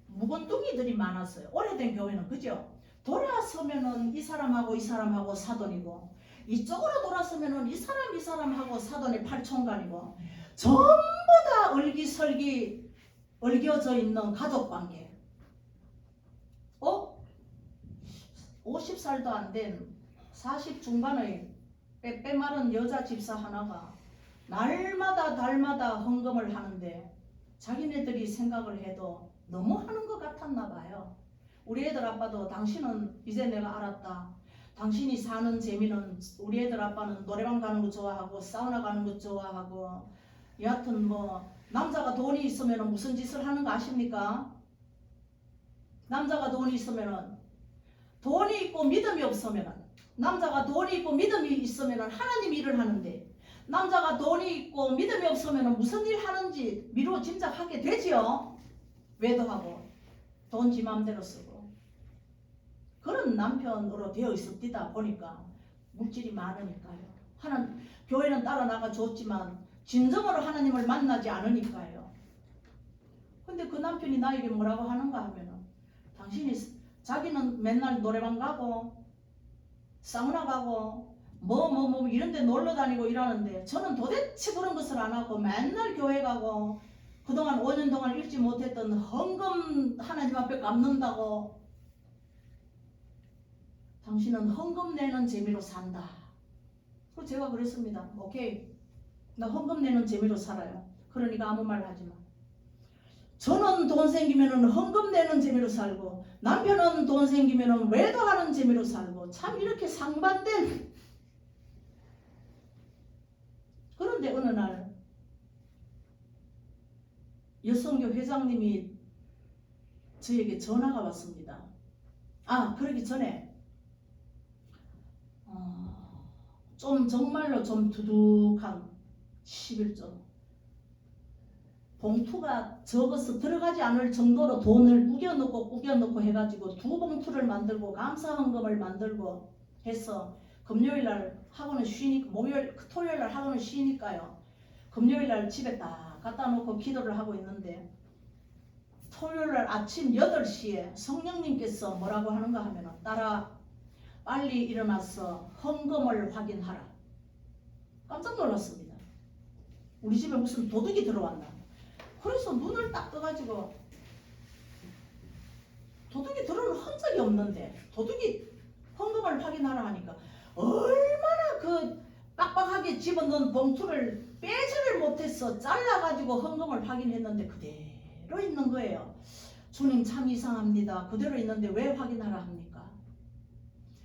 묵은둥이들이 많았어요. 오래된 교회는 그죠? 돌아서면은 이 사람하고 사돈이고 이쪽으로 돌아서면은 이 사람하고 사돈이 팔촌간이고 전부 다 얼기설기 얽혀져 있는 가족관계. 50살도 안 된 40 중반의 빼빼마른 여자 집사 하나가 날마다 헌금을 하는데 자기네들이 생각을 해도 너무 하는 것 같았나 봐요. 우리 애들 아빠도 당신은 이제 내가 알았다. 당신이 사는 재미는 우리 애들 아빠는 노래방 가는 거 좋아하고 사우나 가는 거 좋아하고 여하튼 뭐 남자가 돈이 있으면 무슨 짓을 하는 거 아십니까? 남자가 돈이 있으면 돈이 있고 믿음이 없으면, 남자가 돈이 있고 믿음이 있으면 하나님 일을 하는데, 남자가 돈이 있고 믿음이 없으면 무슨 일 하는지 미루어 짐작하게 되지요. 외도하고 돈 지 맘대로 쓰고 그런 남편으로 되어 있었다 보니까 물질이 많으니까요. 교회는 따라 나가 줬지만 진정으로 하나님을 만나지 않으니까요. 근데 그 남편이 나에게 뭐라고 하는가 하면은, 당신이 자기는 맨날 노래방 가고 사우나 가고 뭐 이런 데 놀러 다니고 이러는데, 저는 도대체 그런 것을 안 하고 맨날 교회 가고 그동안 5년 동안 읽지 못했던 헌금 하나님 앞에 갚는다고. 당신은 헌금 내는 재미로 산다. 그래서 제가 그랬습니다. 오케이, 나 헌금 내는 재미로 살아요. 그러니까 아무 말 하지 마. 저는 돈 생기면은 헌금 내는 재미로 살고, 남편은 돈 생기면은 외도하는 재미로 살고, 참 이렇게 상반된. 그런데 어느 날 여성교 회장님이 저에게 전화가 왔습니다. 그러기 전에 좀 정말로 좀 두둑한 11조 봉투가 적어서 들어가지 않을 정도로 돈을 우겨넣고 해가지고 2봉투를 만들고 감사헌금을 만들고 해서, 금요일날 학원은 쉬니까, 토요일날 학원은 쉬니까요. 금요일날 집에 딱 갖다 놓고 기도를 하고 있는데, 토요일날 아침 8시에 성령님께서 뭐라고 하는가 하면은, 딸아 빨리 일어나서 헌금을 확인하라. 깜짝 놀랐습니다. 우리 집에 무슨 도둑이 들어왔나. 그래서 눈을 딱 떠가지고, 도둑이 들어온 흔적이 없는데 도둑이 헌금을 확인하라 하니까, 얼마나 그 빡빡하게 집어넣은 봉투를 빼지를 못해서 잘라가지고 헌금을 확인했는데 그대로 있는 거예요. 주님 참 이상합니다. 그대로 있는데 왜 확인하라 합니까?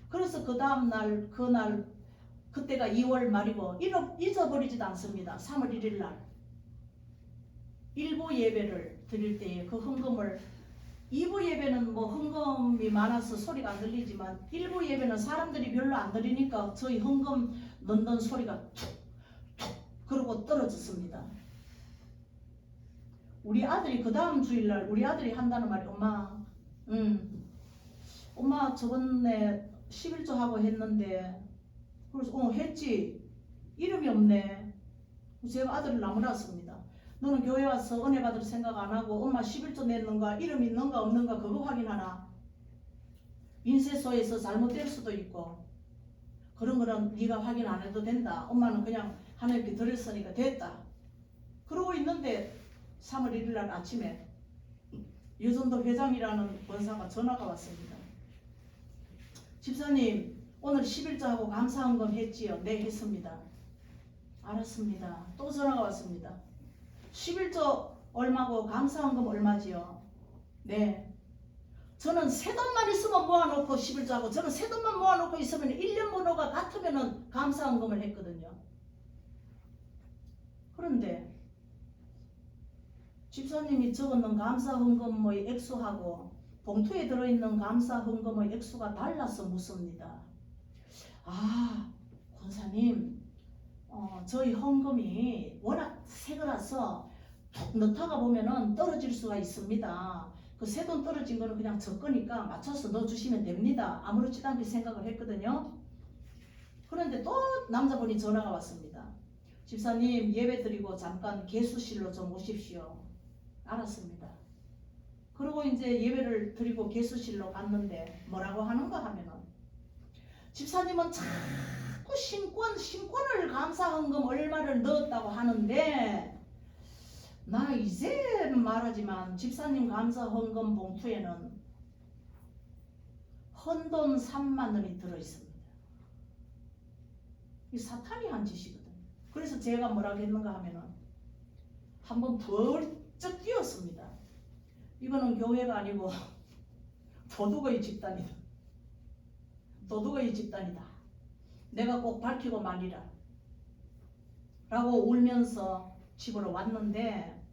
그래서 그 다음날, 그때가 2월 말이고 잊어버리지도 않습니다. 3월 1일 날 일부 예배를 드릴 때에 그 헌금을, 2부 예배는 뭐 헌금이 많아서 소리가 안 들리지만 1부 예배는 사람들이 별로 안 들리니까 저희 헌금 넣는 소리가 툭툭 그러고 떨어졌습니다. 우리 아들이 그 다음 주일날 우리 아들이 한다는 말이, 엄마 저번에 11조 하고 했는데, 그래서 했지, 이름이 없네. 제가 아들을 나무랐습니다. 너는 교회 와서 은혜 받을 생각 안 하고 엄마 11조 냈는가, 이름 있는가 없는가 그거 확인하나? 인쇄소에서 잘못될 수도 있고 그런 거는 네가 확인 안 해도 된다. 엄마는 그냥 하나님께 드렸으니까 됐다. 그러고 있는데 3월 1일 날 아침에 여전도 회장이라는 권사가 전화가 왔습니다. 집사님 오늘 11조 하고 감사헌금 했지요? 네 했습니다. 알았습니다. 또 전화가 왔습니다. 11조 얼마고 감사헌금 얼마지요? 네. 저는 새돈만 있으면 모아놓고 11조 하고, 저는 새돈만 모아놓고 있으면 1년 번호가 같으면 감사헌금을 했거든요. 그런데 집사님이 적어놓은 감사헌금의 액수하고 봉투에 들어있는 감사헌금의 액수가 달라서 묻습니다. 권사님, 저희 헌금이 워낙 새 거라서 툭 넣다가 보면은 떨어질 수가 있습니다. 그 새 돈 떨어진 거는 그냥 적거니까 맞춰서 넣어주시면 됩니다. 아무렇지도 않게 생각을 했거든요. 그런데 또 남자분이 전화가 왔습니다. 집사님 예배 드리고 잠깐 개수실로 좀 오십시오. 알았습니다. 그리고 이제 예배를 드리고 개수실로 갔는데 뭐라고 하는가 하면은, 집사님은 자꾸 신권을 감사헌금 얼마를 넣었다고 하는데, 나 이제 말하지만 집사님 감사헌금 봉투에는 헌돈 3만 원이 들어있습니다. 이 사탄이 한 짓이거든. 그래서 제가 뭐라고 했는가 하면은 한번 벌쩍 뛰었습니다. 이거는 교회가 아니고 도둑의 집단이다. 도둑의 집단이다. 내가 꼭 밝히고 말이라 라고 울면서 집으로 왔는데,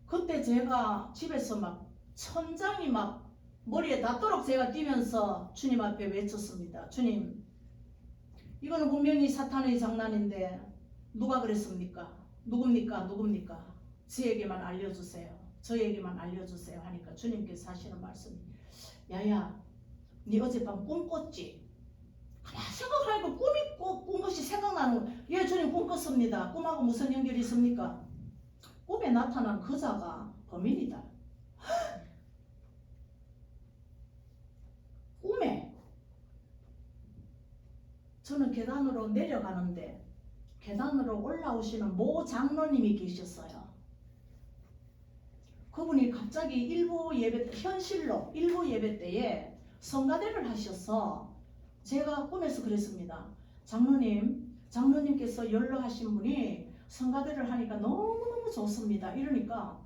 그때 제가 집에서 막 천장이 막 머리에 닿도록 제가 뛰면서 주님 앞에 외쳤습니다. 주님, 이거는 분명히 사탄의 장난인데 누가 그랬습니까? 누굽니까? 저에게만 알려주세요. 저에게만 알려주세요 하니까 주님께서 하시는 말씀이, 야야, 네 어젯밤 꿈 꿨지? 가만히 생각하니까 꾼 것이 생각나는 거예요. 예, 주님 꿈 꿨습니다. 꿈하고 무슨 연결이 있습니까? 꿈에 나타난 그자가 범인이다. 꿈에 저는 계단으로 내려가는데 계단으로 올라오시는 모 장로님이 계셨어요. 그분이 갑자기 현실로 일부 예배 때에 성가대를 하셔서 제가 꿈에서 그랬습니다. 장로님께서 연락하신 분이 성가대를 하니까 너무너무 좋습니다. 이러니까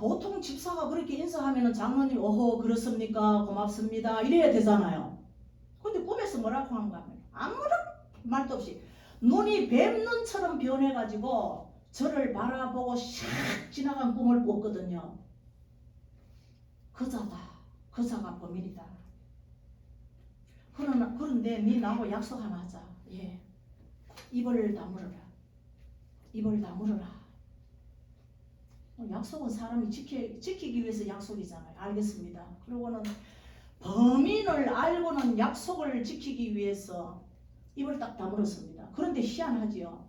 보통 집사가 그렇게 인사하면 장로님 어허 그렇습니까? 고맙습니다. 이래야 되잖아요. 근데 꿈에서 뭐라고 하는가 하면 아무런 말도 없이 눈이 뱀눈처럼 변해가지고 저를 바라보고 샥 지나간 꿈을 꿨거든요. 그자가 범인이다. 그런데 네 나하고 약속 하나 하자. 예. 입을 다물어라. 약속은 사람이 지키기 위해서 약속이잖아요. 알겠습니다. 그리고는 범인을 알고는 약속을 지키기 위해서 입을 딱 다물었습니다. 그런데 희한하지요.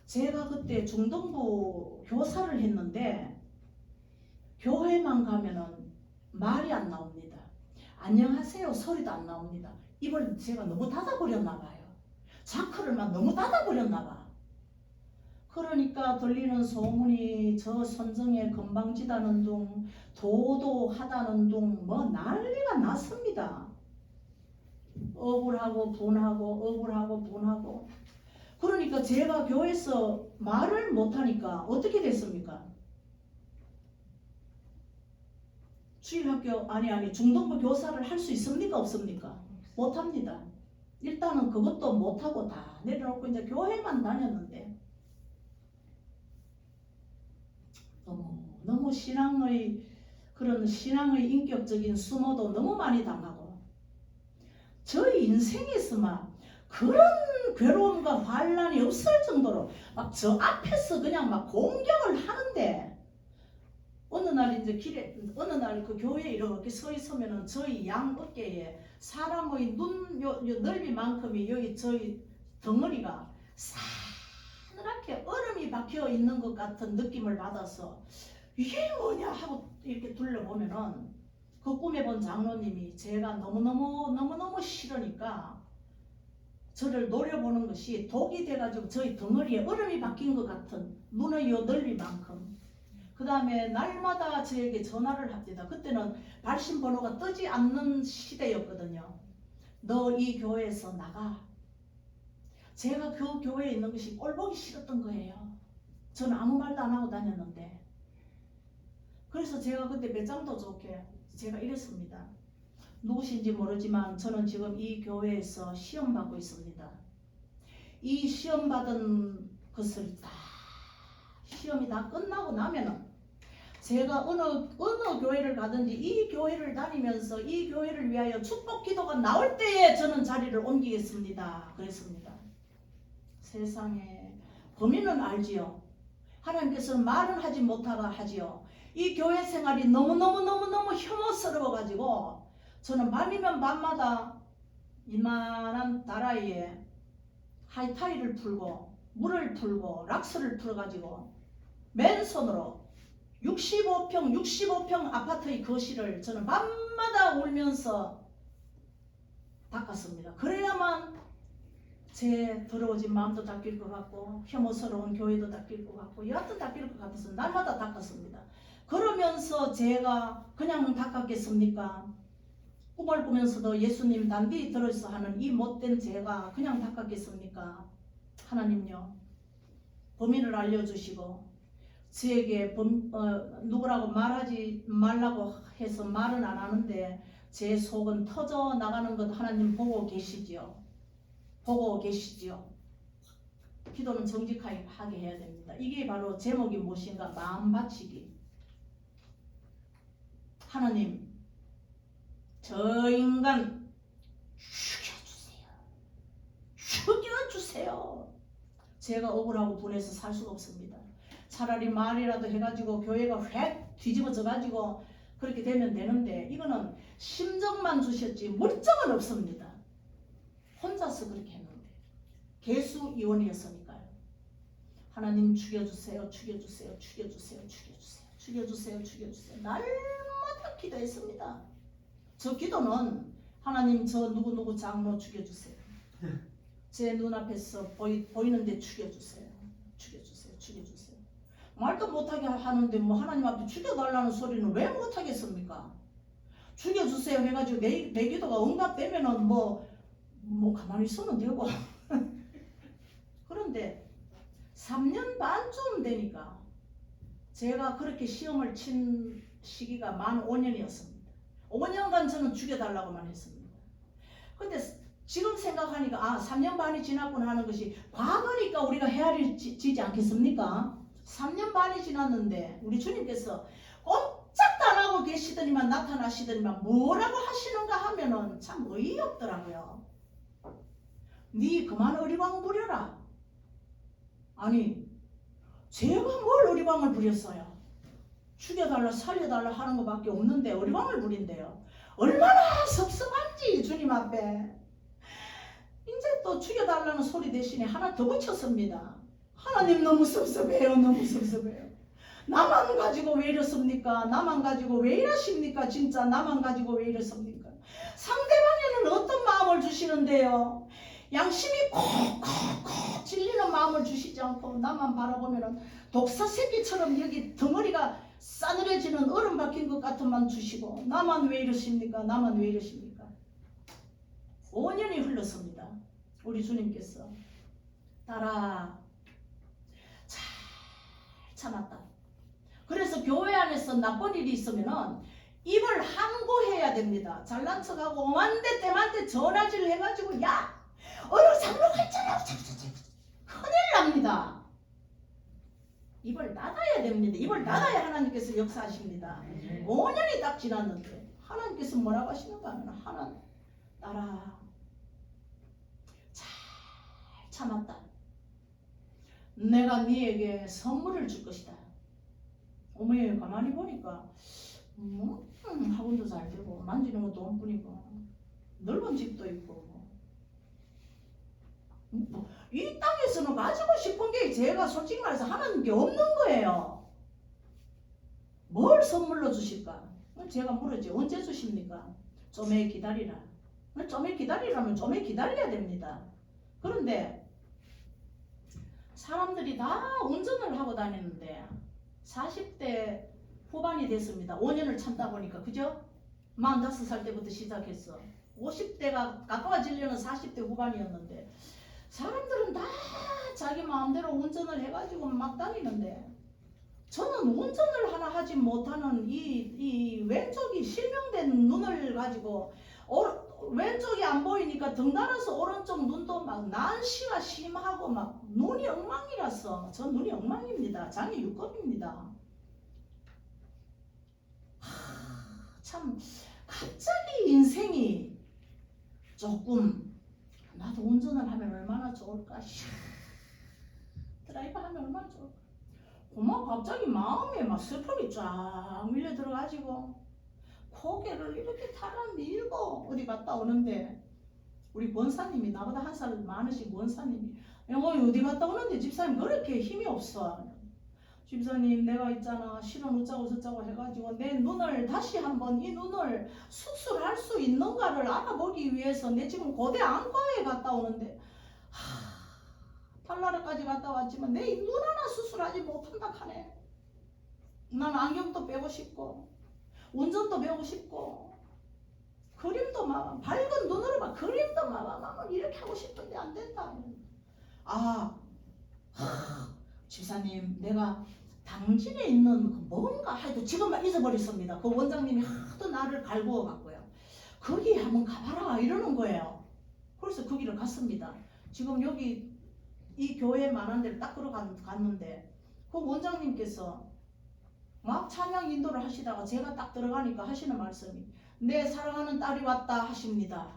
제가 그때 중등부 교사를 했는데 교회만 가면은 말이 안 나옵니다. 안녕하세요 소리도 안 나옵니다. 입을 제가 너무 닫아버렸나 봐요. 자크를 막 너무 닫아버렸나 봐. 그러니까 들리는 소문이 저 선정에 건방지다는 둥, 도도하다는 둥, 뭐 난리가 났습니다. 억울하고 분하고. 그러니까 제가 교회에서 말을 못하니까 어떻게 됐습니까? 주일학교 중등부 교사를 할 수 있습니까? 없습니까? 못합니다. 일단은 그것도 못하고 다 내려놓고 이제 교회만 다녔는데 너무 그런 신앙의 인격적인 수모도 너무 많이 당하고 저희 인생에서만 그런 괴로움과 환란이 없을 정도로 막 저 앞에서 그냥 막 공경을 하는데 어느 날 그 교회에 이렇게 서 있으면은 저희 양 어깨에 사람의 눈 넓이만큼이 여기 저희 덩어리가 싸늘하게 얼음이 박혀 있는 것 같은 느낌을 받아서 이게 뭐냐 하고 이렇게 둘러보면은 그 꿈에 본 장로님이 제가 너무너무 싫으니까 저를 노려보는 것이 독이 돼가지고 저희 덩어리에 얼음이 박힌 것 같은 눈의 요 넓이만큼. 그 다음에 날마다 저에게 전화를 합니다. 그때는 발신번호가 뜨지 않는 시대였거든요. 너 이 교회에서 나가. 제가 그 교회에 있는 것이 꼴보기 싫었던 거예요. 저는 아무 말도 안 하고 다녔는데. 그래서 제가 그때 배짱도 좋게 제가 이랬습니다. 누구신지 모르지만 저는 지금 이 교회에서 시험 받고 있습니다. 이 시험 받은 것을 시험이 다 끝나고 나면은 제가 어느 교회를 가든지 이 교회를 다니면서 이 교회를 위하여 축복 기도가 나올 때에 저는 자리를 옮기겠습니다. 그랬습니다. 세상에 범인은 알지요. 하나님께서는 말은 하지 못하가 하지요. 이 교회 생활이 너무 혐오스러워 가지고 저는 밤이면 밤마다 이만한 다라이에 하이타이를 풀고 물을 풀고 락스를 풀어가지고 맨손으로 65평 아파트의 거실을 저는 밤마다 울면서 닦았습니다. 그래야만 제 더러워진 마음도 닦일 것 같고 혐오스러운 교회도 닦일 것 같고 여하튼 닦일 것 같아서 날마다 닦았습니다. 그러면서 제가 그냥 닦았겠습니까? 꿈을 꾸면서도 예수님 단디 들어서 하는 이 못된 제가 그냥 닦았겠습니까? 하나님요, 범인을 알려주시고 저에게 누구라고 말하지 말라고 해서 말은 안 하는데 제 속은 터져 나가는 것 하나님 보고 계시지요. 기도는 정직하게 하게 해야 됩니다. 이게 바로 제목이 무엇인가? 마음 바치기. 하나님, 저 인간 죽여주세요. 죽여주세요. 제가 억울하고 분해서 살 수가 없습니다. 차라리 말이라도 해가지고 교회가 획 뒤집어져가지고 그렇게 되면 되는데 이거는 심정만 주셨지 물정은 없습니다. 혼자서 그렇게 했는데 개수이원이었으니까요. 하나님 죽여주세요. 죽여주세요. 죽여주세요. 죽여주세요. 죽여주세요. 죽여주세요. 날마다 기도했습니다. 저 기도는 하나님 저 누구누구 장로 죽여주세요. 제 눈앞에서 보이는데 죽여주세요. 죽여주세요. 죽여주세요. 말도 못하게 하는데 뭐 하나님 앞에 죽여달라는 소리는 왜 못하겠습니까? 죽여주세요 해가지고 내 기도가 응답되면은 뭐 가만히 있으면 되고 그런데 3년 반쯤 되니까 제가 그렇게 시험을 친 시기가 만 5년이었습니다. 5년간 저는 죽여달라고만 했습니다. 근데 지금 생각하니까 3년 반이 지났구나 하는 것이 과거니까 우리가 헤아리지 않겠습니까? 3년 반이 지났는데 우리 주님께서 꼼짝도 안 하고 계시더니만 나타나시더니만 뭐라고 하시는가 하면은 참 어이없더라고요. 네 그만 어리광 부려라. 아니 제가 뭘 어리광을 부렸어요? 죽여달라 살려달라 하는 것밖에 없는데 어리광을 부린대요. 얼마나 섭섭한지 주님 앞에. 이제 또 죽여달라는 소리 대신에 하나 더 붙였습니다. 하나님 너무 섭섭해요. 너무 섭섭해요. 나만 가지고 왜 이렇습니까? 나만 가지고 왜 이러십니까? 진짜 나만 가지고 왜 이렇습니까? 상대방에는 어떤 마음을 주시는데요? 양심이 콕콕콕 찔리는 마음을 주시지 않고 나만 바라보면 독사 새끼처럼 여기 덩어리가 싸늘해지는 얼음 박힌 것 같은만 주시고 나만 왜 이러십니까? 나만 왜 이러십니까? 5년이 흘렀습니다. 우리 주님께서 딸아 잘 참았다. 그래서 교회 안에서 나쁜 일이 있으면은 입을 항고해야 됩니다. 잘난 척하고 오만대 때만대 전화질 해가지고 야 어느 장로가 있잖아 큰일 납니다. 입을 닫아야 됩니다. 입을 닫아야 하나님께서 역사하십니다. 5년이 딱 지났는데 하나님께서 뭐라고 하시는가 하면 하나님 딸아 잘 참았다. 내가 네에게 선물을 줄 것이다. 어머니 가만히 보니까 학원도 잘 되고 만지는 것도 돈뿐이고 넓은 집도 있고 이 땅에서는 가지고 싶은 게 제가 솔직히 말해서 하나님께 없는 거예요. 뭘 선물로 주실까? 제가 물었지. 언제 주십니까? 좀에 기다리라. 좀에 기다리라면 좀에 기다려야 됩니다. 그런데 사람들이 다 운전을 하고 다니는데 40대 후반이 됐습니다. 5년을 참다 보니까 그죠? 45살 때부터 시작했어. 50대가 가까워지려는 40대 후반이었는데 사람들은 다 자기 마음대로 운전을 해가지고 막 다니는데 저는 운전을 하나 하지 못하는 이 왼쪽이 실명된 눈을 가지고 왼쪽이 안 보이니까 등 달아서 오른쪽 눈도 막 난시가 심하고 막 눈이 엉망이라서 전 눈이 엉망입니다. 장애 6급입니다. 참 갑자기 인생이 조금 나도 운전을 하면 얼마나 좋을까? 드라이브 하면 얼마나 좋을까? 고마 갑자기 마음에 막 슬픔이 쫙 밀려 들어가지고 고개를 이렇게 타라 밀고 어디 갔다 오는데 우리 권사님이 나보다 한 살 많으신 권사님이 어디 갔다 오는데 집사님 그렇게 힘이 없어. 집사님 내가 있잖아 실은 어쩌고 저쩌고 해가지고 내 눈을 다시 한번 이 눈을 수술할 수 있는가를 알아보기 위해서 내 지금 고대 안과에 갔다 오는데 달나라까지 갔다 왔지만 내 눈 하나 수술하지 못한다 하네. 난 안경도 빼고 싶고 운전도 배우고 싶고 그림도 막 밝은 눈으로 막 그림도 막 이렇게 하고 싶은데 안 된다. 집사님 내가 당진에 있는 그 뭔가 하여도 지금만 잊어버렸습니다. 그 원장님이 하도 나를 갈구어 갔고요. 거기 한번 가봐라 이러는 거예요. 그래서 거기를 갔습니다. 지금 여기 이 교회 만한 데를 딱 들어갔는데 그 원장님께서 막 찬양 인도를 하시다가 제가 딱 들어가니까 하시는 말씀이 내 사랑하는 딸이 왔다 하십니다.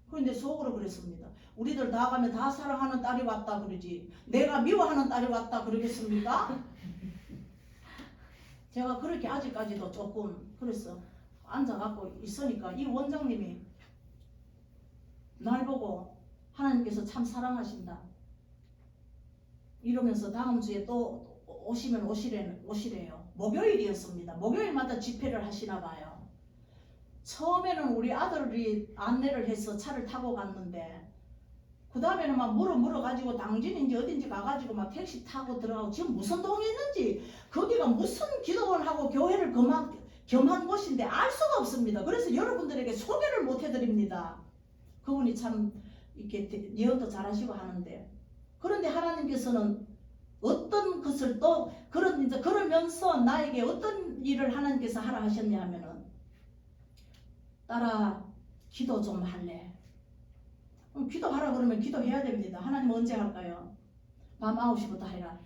그런데 속으로 그랬습니다. 우리들 다 가면 다 사랑하는 딸이 왔다 그러지 내가 미워하는 딸이 왔다 그러겠습니까? 제가 그렇게 아직까지도 조금 그래서 앉아갖고 있으니까 이 원장님이 날 보고 하나님께서 참 사랑하신다 이러면서 다음 주에 또 오시면 오시래요. 목요일이었습니다. 목요일마다 집회를 하시나 봐요. 처음에는 우리 아들이 안내를 해서 차를 타고 갔는데 그 다음에는 막 물어가지고 당진인지 어딘지 가가지고 막 택시 타고 들어가고 지금 무슨 동에 있는지 거기가 무슨 기도원하고 교회를 겸한 곳인데 알 수가 없습니다. 그래서 여러분들에게 소개를 못 해드립니다. 그분이 참 이렇게 예언도 잘하시고 하는데 그런데 하나님께서는 어떤 것을 또 그러면서 나에게 어떤 일을 하나님께서 하라 하셨냐 하면은 딸아 기도 좀 할래. 그럼 기도하라 그러면 기도해야 됩니다. 하나님 언제 할까요? 밤 9시부터 해라.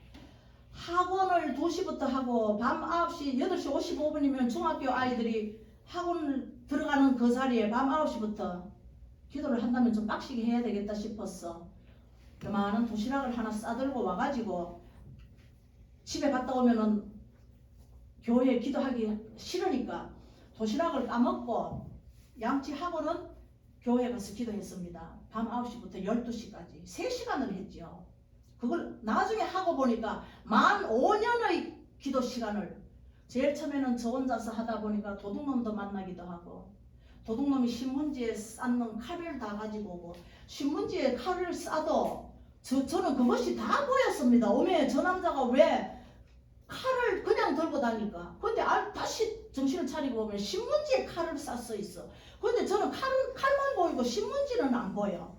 학원을 2시부터 하고 밤 9시 8시 55분이면 중학교 아이들이 학원 들어가는 그 자리에 밤 9시부터 기도를 한다면 좀 빡시게 해야 되겠다 싶었어. 그만한 도시락을 하나 싸들고 와가지고 집에 갔다 오면은 교회에 기도하기 싫으니까 도시락을 까먹고 양치 학원은 교회 가서 기도했습니다. 밤 9시부터 12시까지 3시간을 했죠. 그걸 나중에 하고 보니까 만 5년의 기도 시간을 제일 처음에는 저 혼자서 하다 보니까 도둑놈도 만나기도 하고 도둑놈이 신문지에 쌓는 칼을 다 가지고 오고 신문지에 칼을 싸도 저는 그것이 다 보였습니다. 어메 저 남자가 왜 칼을 그냥 들고 다닐까? 근데 다시 정신을 차리고 보면 신문지에 칼을 쌌어 있어. 근데 저는 칼만 보이고 신문지는 안 보여.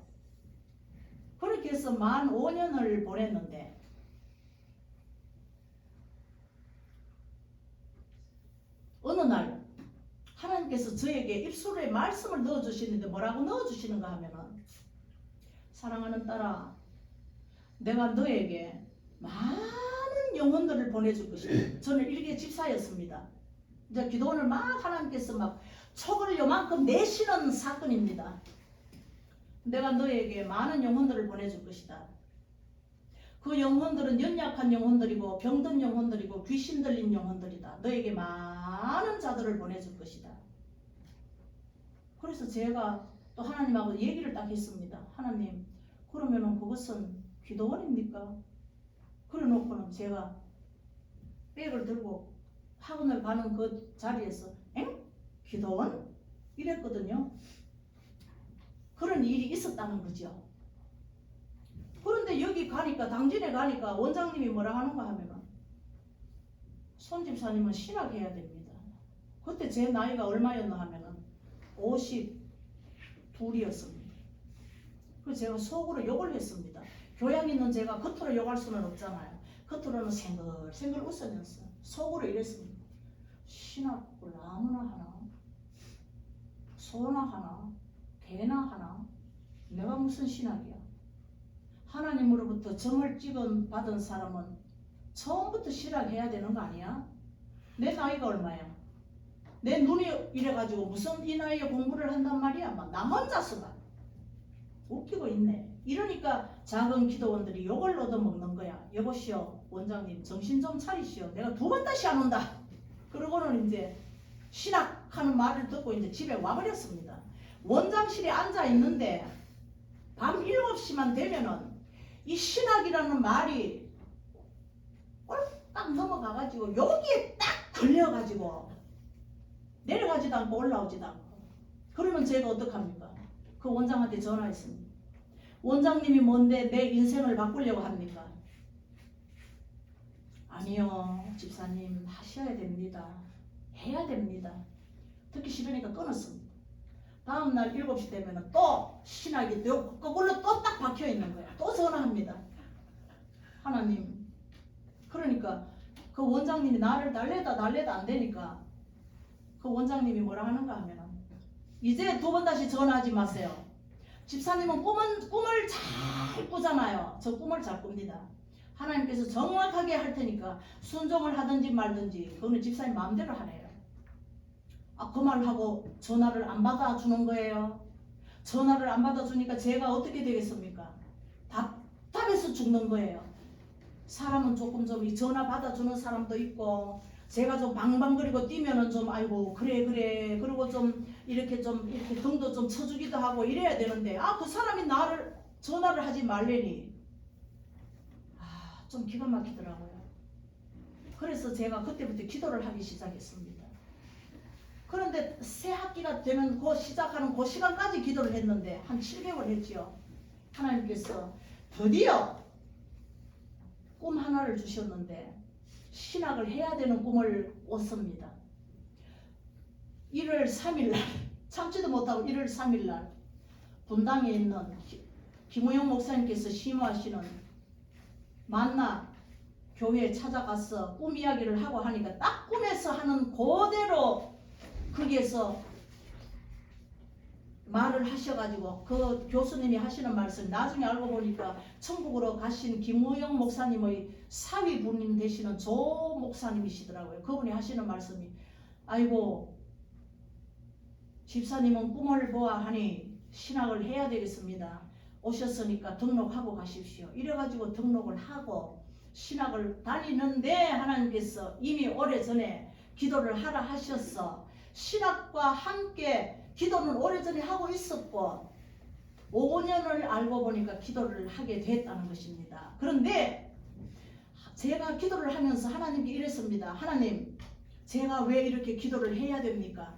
그렇게 해서 만 5년을 보냈는데 어느 날 하나님께서 저에게 입술에 말씀을 넣어주시는데 뭐라고 넣어주시는가 하면은 사랑하는 딸아 내가 너에게 많은 영혼들을 보내줄 것이다. 저는 일개 집사였습니다. 이제 기도원을 막 하나님께서 막 촉을 요만큼 내시는 사건입니다. 내가 너에게 많은 영혼들을 보내줄 것이다. 그 영혼들은 연약한 영혼들이고 병든 영혼들이고 귀신 들린 영혼들이다. 너에게 많은 자들을 보내줄 것이다. 그래서 제가 또 하나님하고 얘기를 딱 했습니다. 하나님 그러면은 그것은 기도원입니까? 그래 놓고는 제가 백을 들고 학원을 가는 그 자리에서 엥? 기도원? 이랬거든요. 그런 일이 있었다는 거죠. 그런데 여기 가니까 당진에 가니까 원장님이 뭐라 하는가 하면은 손집사님은 신학해야 됩니다. 그때 제 나이가 얼마였나 하면은 52이었습니다. 그래서 제가 속으로 욕을 했습니다. 교양 있는 제가 겉으로 욕할 수는 없잖아요. 겉으로는 생글생글 웃으면서 속으로 이랬습니다. 신학을 아무나 하나? 소나 하나? 개나 하나? 내가 무슨 신학이야? 하나님으로부터 점을 찍은 받은 사람은 처음부터 신학해야 되는 거 아니야? 내 나이가 얼마야? 내 눈이 이래가지고 무슨 이 나이에 공부를 한단 말이야? 막 나 혼자서만 웃기고 있네. 이러니까 작은 기도원들이 욕을 얻어먹는 거야. 여보시오 원장님 정신 좀 차리시오. 내가 2번 다시 안 온다. 그러고는 이제 신학하는 말을 듣고 이제 집에 와버렸습니다. 원장실에 앉아 있는데 밤 7시만 되면은 이 신학이라는 말이 꼴딱 넘어가가지고 여기에 딱 걸려가지고 내려가지도 않고 올라오지도 않고 그러면 제가 어떡합니까? 그 원장한테 전화했습니다. 원장님이 뭔데 내 인생을 바꾸려고 합니까? 아니요 집사님 하셔야 됩니다. 해야 됩니다. 듣기 싫으니까 끊었습니다. 다음날 7시 되면 또 신학이 그걸로 또 딱 박혀있는 거야. 또 전화합니다. 하나님 그러니까 그 원장님이 나를 날래다 안 되니까 그 원장님이 뭐라 하는가 하면 이제 2번 다시 전화하지 마세요. 집사님은 꿈을 잘 꾸잖아요. 저 꿈을 잘 꿉니다. 하나님께서 정확하게 할 테니까 순종을 하든지 말든지 그거는 집사님 마음대로 하래요. 그 말하고 전화를 안 받아주는 거예요. 전화를 안 받아주니까 제가 어떻게 되겠습니까? 답답해서 죽는 거예요. 사람은 조금 좀 전화 받아주는 사람도 있고 제가 좀 방방거리고 뛰면은 좀 아이고 그래 그리고 좀 이렇게 등도 좀 쳐주기도 하고 이래야 되는데 그 사람이 나를 전화를 하지 말래니 좀 기가 막히더라고요. 그래서 제가 그때부터 기도를 하기 시작했습니다. 그런데 새 학기가 되는 시작하는 그 시간까지 기도를 했는데 한 7개월 했지요. 하나님께서 드디어 꿈 하나를 주셨는데 신학을 해야 되는 꿈을 꿨습니다. 1월 3일날 참지도 못하고 1월 3일날 분당에 있는 김우영 목사님께서 심호하시는 만나 교회에 찾아가서 꿈 이야기를 하고 하니까 딱 꿈에서 하는 그대로 거기에서 말을 하셔가지고 그 교수님이 하시는 말씀 나중에 알고 보니까 천국으로 가신 김우영 목사님의 사위부님 되시는 조 목사님이시더라고요. 그분이 하시는 말씀이 아이고 집사님은 꿈을 보아하니 신학을 해야 되겠습니다. 오셨으니까 등록하고 가십시오. 이래가지고 등록을 하고 신학을 다니는데 하나님께서 이미 오래전에 기도를 하라 하셨어. 신학과 함께 기도는 오래전에 하고 있었고 5년을 알고 보니까 기도를 하게 됐다는 것입니다. 그런데 제가 기도를 하면서 하나님께 이랬습니다. 하나님, 제가 왜 이렇게 기도를 해야 됩니까?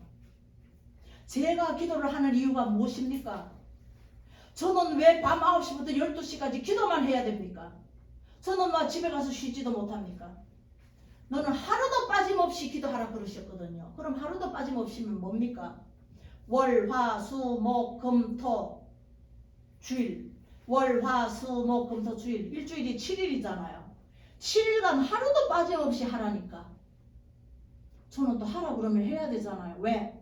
제가 기도를 하는 이유가 무엇입니까? 저는 왜 밤 9시부터 12시까지 기도만 해야 됩니까? 저는 막 집에 가서 쉬지도 못합니까? 너는 하루도 빠짐없이 기도하라 그러셨거든요. 그럼 하루도 빠짐없이면 뭡니까? 월, 화, 수, 목, 금, 토, 주일. 월, 화, 수, 목, 금, 토, 주일. 일주일이 7일이잖아요. 7일간 하루도 빠짐없이 하라니까. 저는 또 하라 그러면 해야 되잖아요. 왜?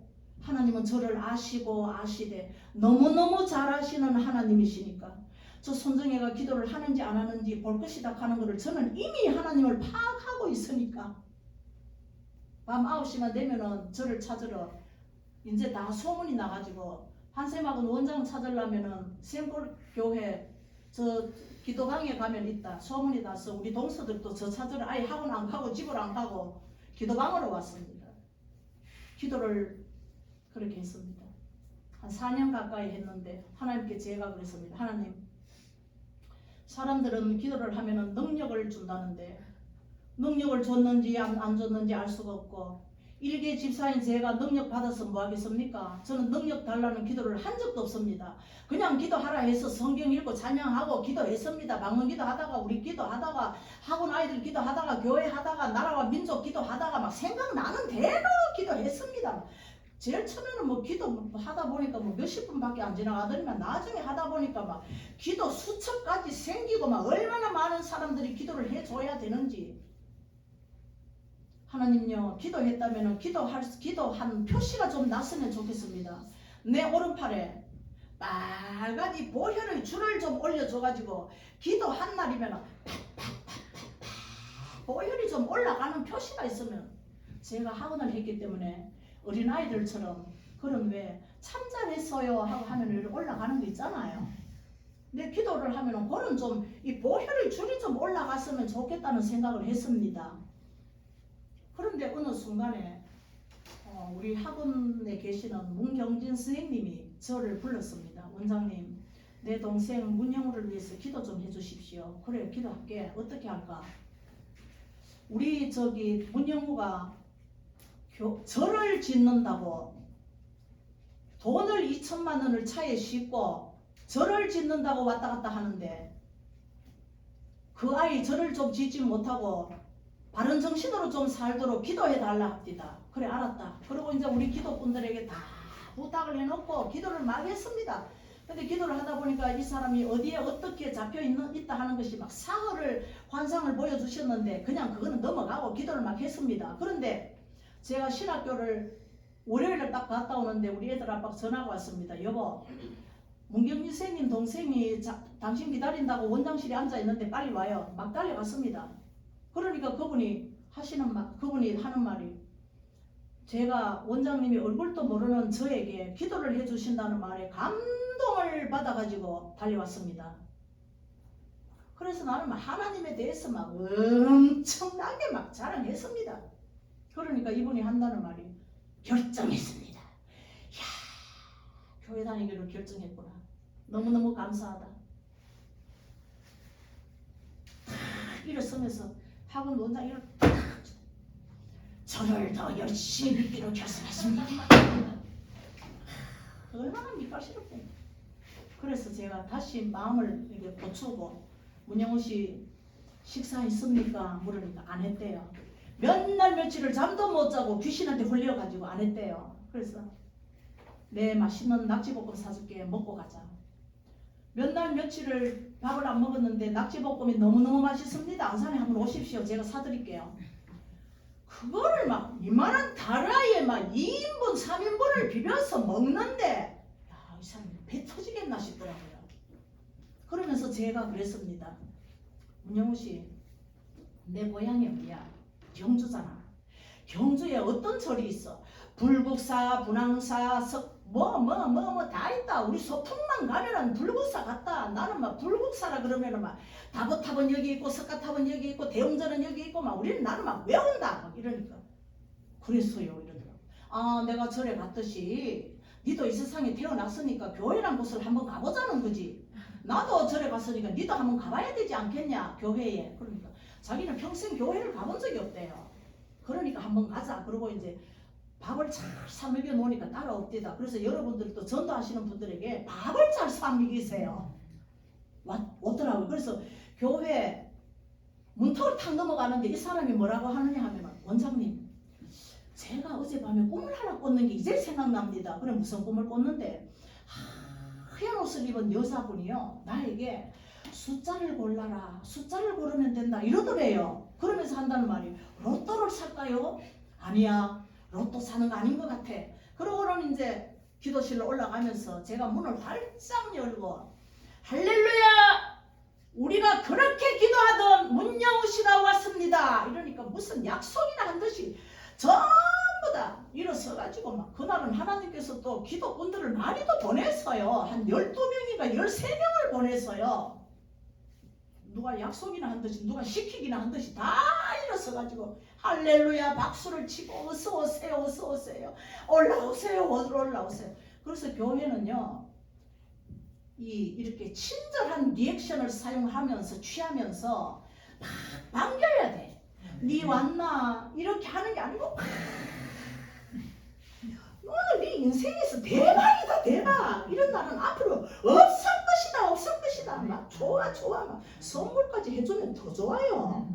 하나님은 저를 아시고 아시되 너무너무 잘 아시는 하나님이시니까 저 손정혜가 기도를 하는지 안 하는지 볼 것이다 하는 것을 저는 이미 하나님을 파악하고 있으니까 밤 9시만 되면은 저를 찾으러 이제 다 소문이 나가지고 한샘학원 원장 찾으려면은 샘골교회 저 기도방에 가면 있다 소문이 나서 우리 동서들도 저 찾으러 아예 학원 안 가고 집을 안 가고 기도방으로 왔습니다. 기도를 그렇게 했습니다. 한 4년 가까이 했는데 하나님께 제가 그랬습니다. 하나님, 사람들은 기도를 하면은 능력을 준다는데 능력을 줬는지 안 줬는지 알 수가 없고 일개 집사인 제가 능력 받아서 뭐 하겠습니까? 저는 능력 달라는 기도를 한 적도 없습니다. 그냥 기도하라 해서 성경 읽고 찬양하고 기도했습니다. 방언 기도하다가 우리 기도하다가 학원 아이들 기도하다가 교회 하다가 나라와 민족 기도하다가 막 생각나는 대로 기도했습니다. 제일 처음에는 뭐 기도 하다 보니까 뭐 몇십 분밖에 안 지나가더니만 나중에 하다 보니까 막 기도 수첩까지 생기고 막 얼마나 많은 사람들이 기도를 해줘야 되는지 하나님요 기도했다면 기도한 표시가 좀 났으면 좋겠습니다. 내 오른팔에 빨간 이 보혈의 줄을 좀 올려줘가지고 기도한 날이면 보혈이 좀 올라가는 표시가 있으면 제가 학원을 했기 때문에 어린아이들처럼 그럼 왜 참잘했어요 하고 하면 올라가는 거 있잖아요. 내 기도를 하면 그런 좀 이 보혈의 줄이 좀 올라갔으면 좋겠다는 생각을 했습니다. 그런데 어느 순간에 우리 학원에 계시는 문경진 선생님이 저를 불렀습니다. 원장님, 내 동생 문영우를 위해서 기도 좀 해주십시오. 그래, 기도할게. 어떻게 할까? 우리 문영우가 절을 짓는다고 돈을 2천만 원을 차에 싣고 절을 짓는다고 왔다 갔다 하는데 그 아이 절을 좀 짓지 못하고 바른 정신으로 좀 살도록 기도해 달라 합니다. 그래, 알았다. 그리고 이제 우리 기도꾼들에게 다 부탁을 해놓고 기도를 막 했습니다. 근데 기도를 하다 보니까 이 사람이 어디에 어떻게 잡혀 있다 하는 것이 막 사흘을 환상을 보여주셨는데 그냥 그거는 넘어가고 기도를 막 했습니다. 그런데 제가 신학교를 월요일에 딱 갔다 오는데 우리 애들 아빠가 전화가 왔습니다. 여보, 문경미 선생님 동생이 당신 기다린다고 원장실에 앉아 있는데 빨리 와요. 막 달려갔습니다. 그러니까 그분이 하는 말이 제가 원장님이 얼굴도 모르는 저에게 기도를 해주신다는 말에 감동을 받아가지고 달려왔습니다. 그래서 나는 막 하나님에 대해서 막 엄청나게 막 자랑했습니다. 그러니까 이분이 한다는 말이 결정했습니다. 이야, 교회 다니기로 결정했구나. 너무너무 감사하다. 일어서면서 학원 원장이 저를 더 열심히 믿기로 결심했습니다. 얼마나 밑가시럽게. 그래서 제가 다시 마음을 이렇게 고추고 문영우 씨 식사했습니까? 물으니까 안 했대요. 몇 날 며칠을 잠도 못 자고 귀신한테 홀려가지고 안 했대요. 그래서 내 맛있는 낙지볶음 사줄게 먹고 가자. 몇 날 며칠을 밥을 안 먹었는데 낙지볶음이 너무너무 맛있습니다. 안산에 한번 오십시오. 제가 사드릴게요. 그거를 막 이만한 다라이에 막 2인분 3인분을 비벼서 먹는데 야, 이 사람이 배 터지겠나 싶더라고요. 그러면서 제가 그랬습니다. 문영우 씨, 내 고향이 어디야? 경주잖아. 경주에 어떤 절이 있어? 불국사, 분황사, 다 있다. 우리 소풍만 가면은 불국사 갔다. 나는 막 불국사라 그러면은 막 다보탑은 여기 있고 석가탑은 여기 있고 대웅전은 여기 있고 막 우리는 나는 막 외운다. 막 이러니까 그랬어요. 이러더라고. 아, 내가 절에 갔듯이 니도 이 세상에 태어났으니까 교회란 곳을 한번 가보자는 거지. 나도 절에 갔으니까 니도 한번 가봐야 되지 않겠냐 교회에. 그러니까 자기는 평생 교회를 가본 적이 없대요. 그러니까 한번 가자. 그러고 이제 밥을 잘 사 먹여 놓으니까 따라옵디다. 그래서 여러분들도 전도하시는 분들에게 밥을 잘 사 먹이세요. 오더라고요. 그래서 교회 문턱을 탁 넘어가는데 이 사람이 뭐라고 하느냐 하면 원장님, 제가 어젯밤에 꿈을 하나 꿨는 게 이제 생각납니다. 그래 무슨 꿈을 꿨는데 하얀 옷을 입은 여자분이요 나에게 숫자를 골라라. 숫자를 고르면 된다. 이러더래요. 그러면서 한다는 말이 로또를 살까요? 아니야. 로또 사는 거 아닌 것 같아. 그러고는 이제 기도실로 올라가면서 제가 문을 활짝 열고 할렐루야! 우리가 그렇게 기도하던 문영우 씨가 왔습니다. 이러니까 무슨 약속이나 한 듯이 전부 다 일어서가지고 막 그날은 하나님께서 또 기도꾼들을 많이 더 보냈어요. 한 12명인가 13명을 보냈어요. 누가 약속이나 한 듯이 누가 시키기나 한 듯이 다 일어서가지고 할렐루야 박수를 치고 어서 오세요 어서 오세요 올라오세요 올라오세요. 그래서 교회는요 이렇게 친절한 리액션을 사용하면서 취하면서 막 반겨야 돼. 니 왔나 이렇게 하는 게 아니고 오늘 네 인생에서 대박이다 대박. 이런 날은 앞으로 없을 것이다 막 좋아 막 선물까지 해주면 더 좋아요.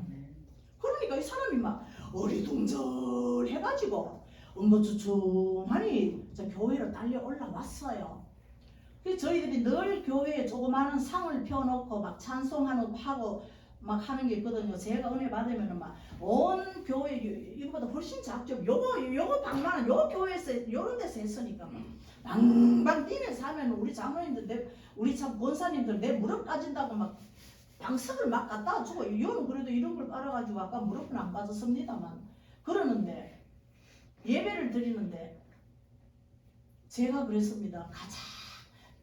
그러니까 이 사람이 막 어리둥절해가지고 엉거주춤하니 교회로 달려 올라왔어요. 그래서 저희들이 늘 교회에 조그마한 상을 펴놓고 막 찬송하고 막 하는 게 있거든요. 제가 은혜 받으면은 막 온 교회 이거보다 훨씬 작죠. 요거 방만한 요 교회에서 요런 데서 했으니까 막 방방 뛰면서 하면 우리 장로님들 우리 참 권사님들 내 무릎 까진다고 막 방석을 막 갖다 주고 이거는 그래도 이런 걸 깔아가지고 아까 무릎은 안 빠졌습니다만 그러는데 예배를 드리는데 제가 그랬습니다. 가자.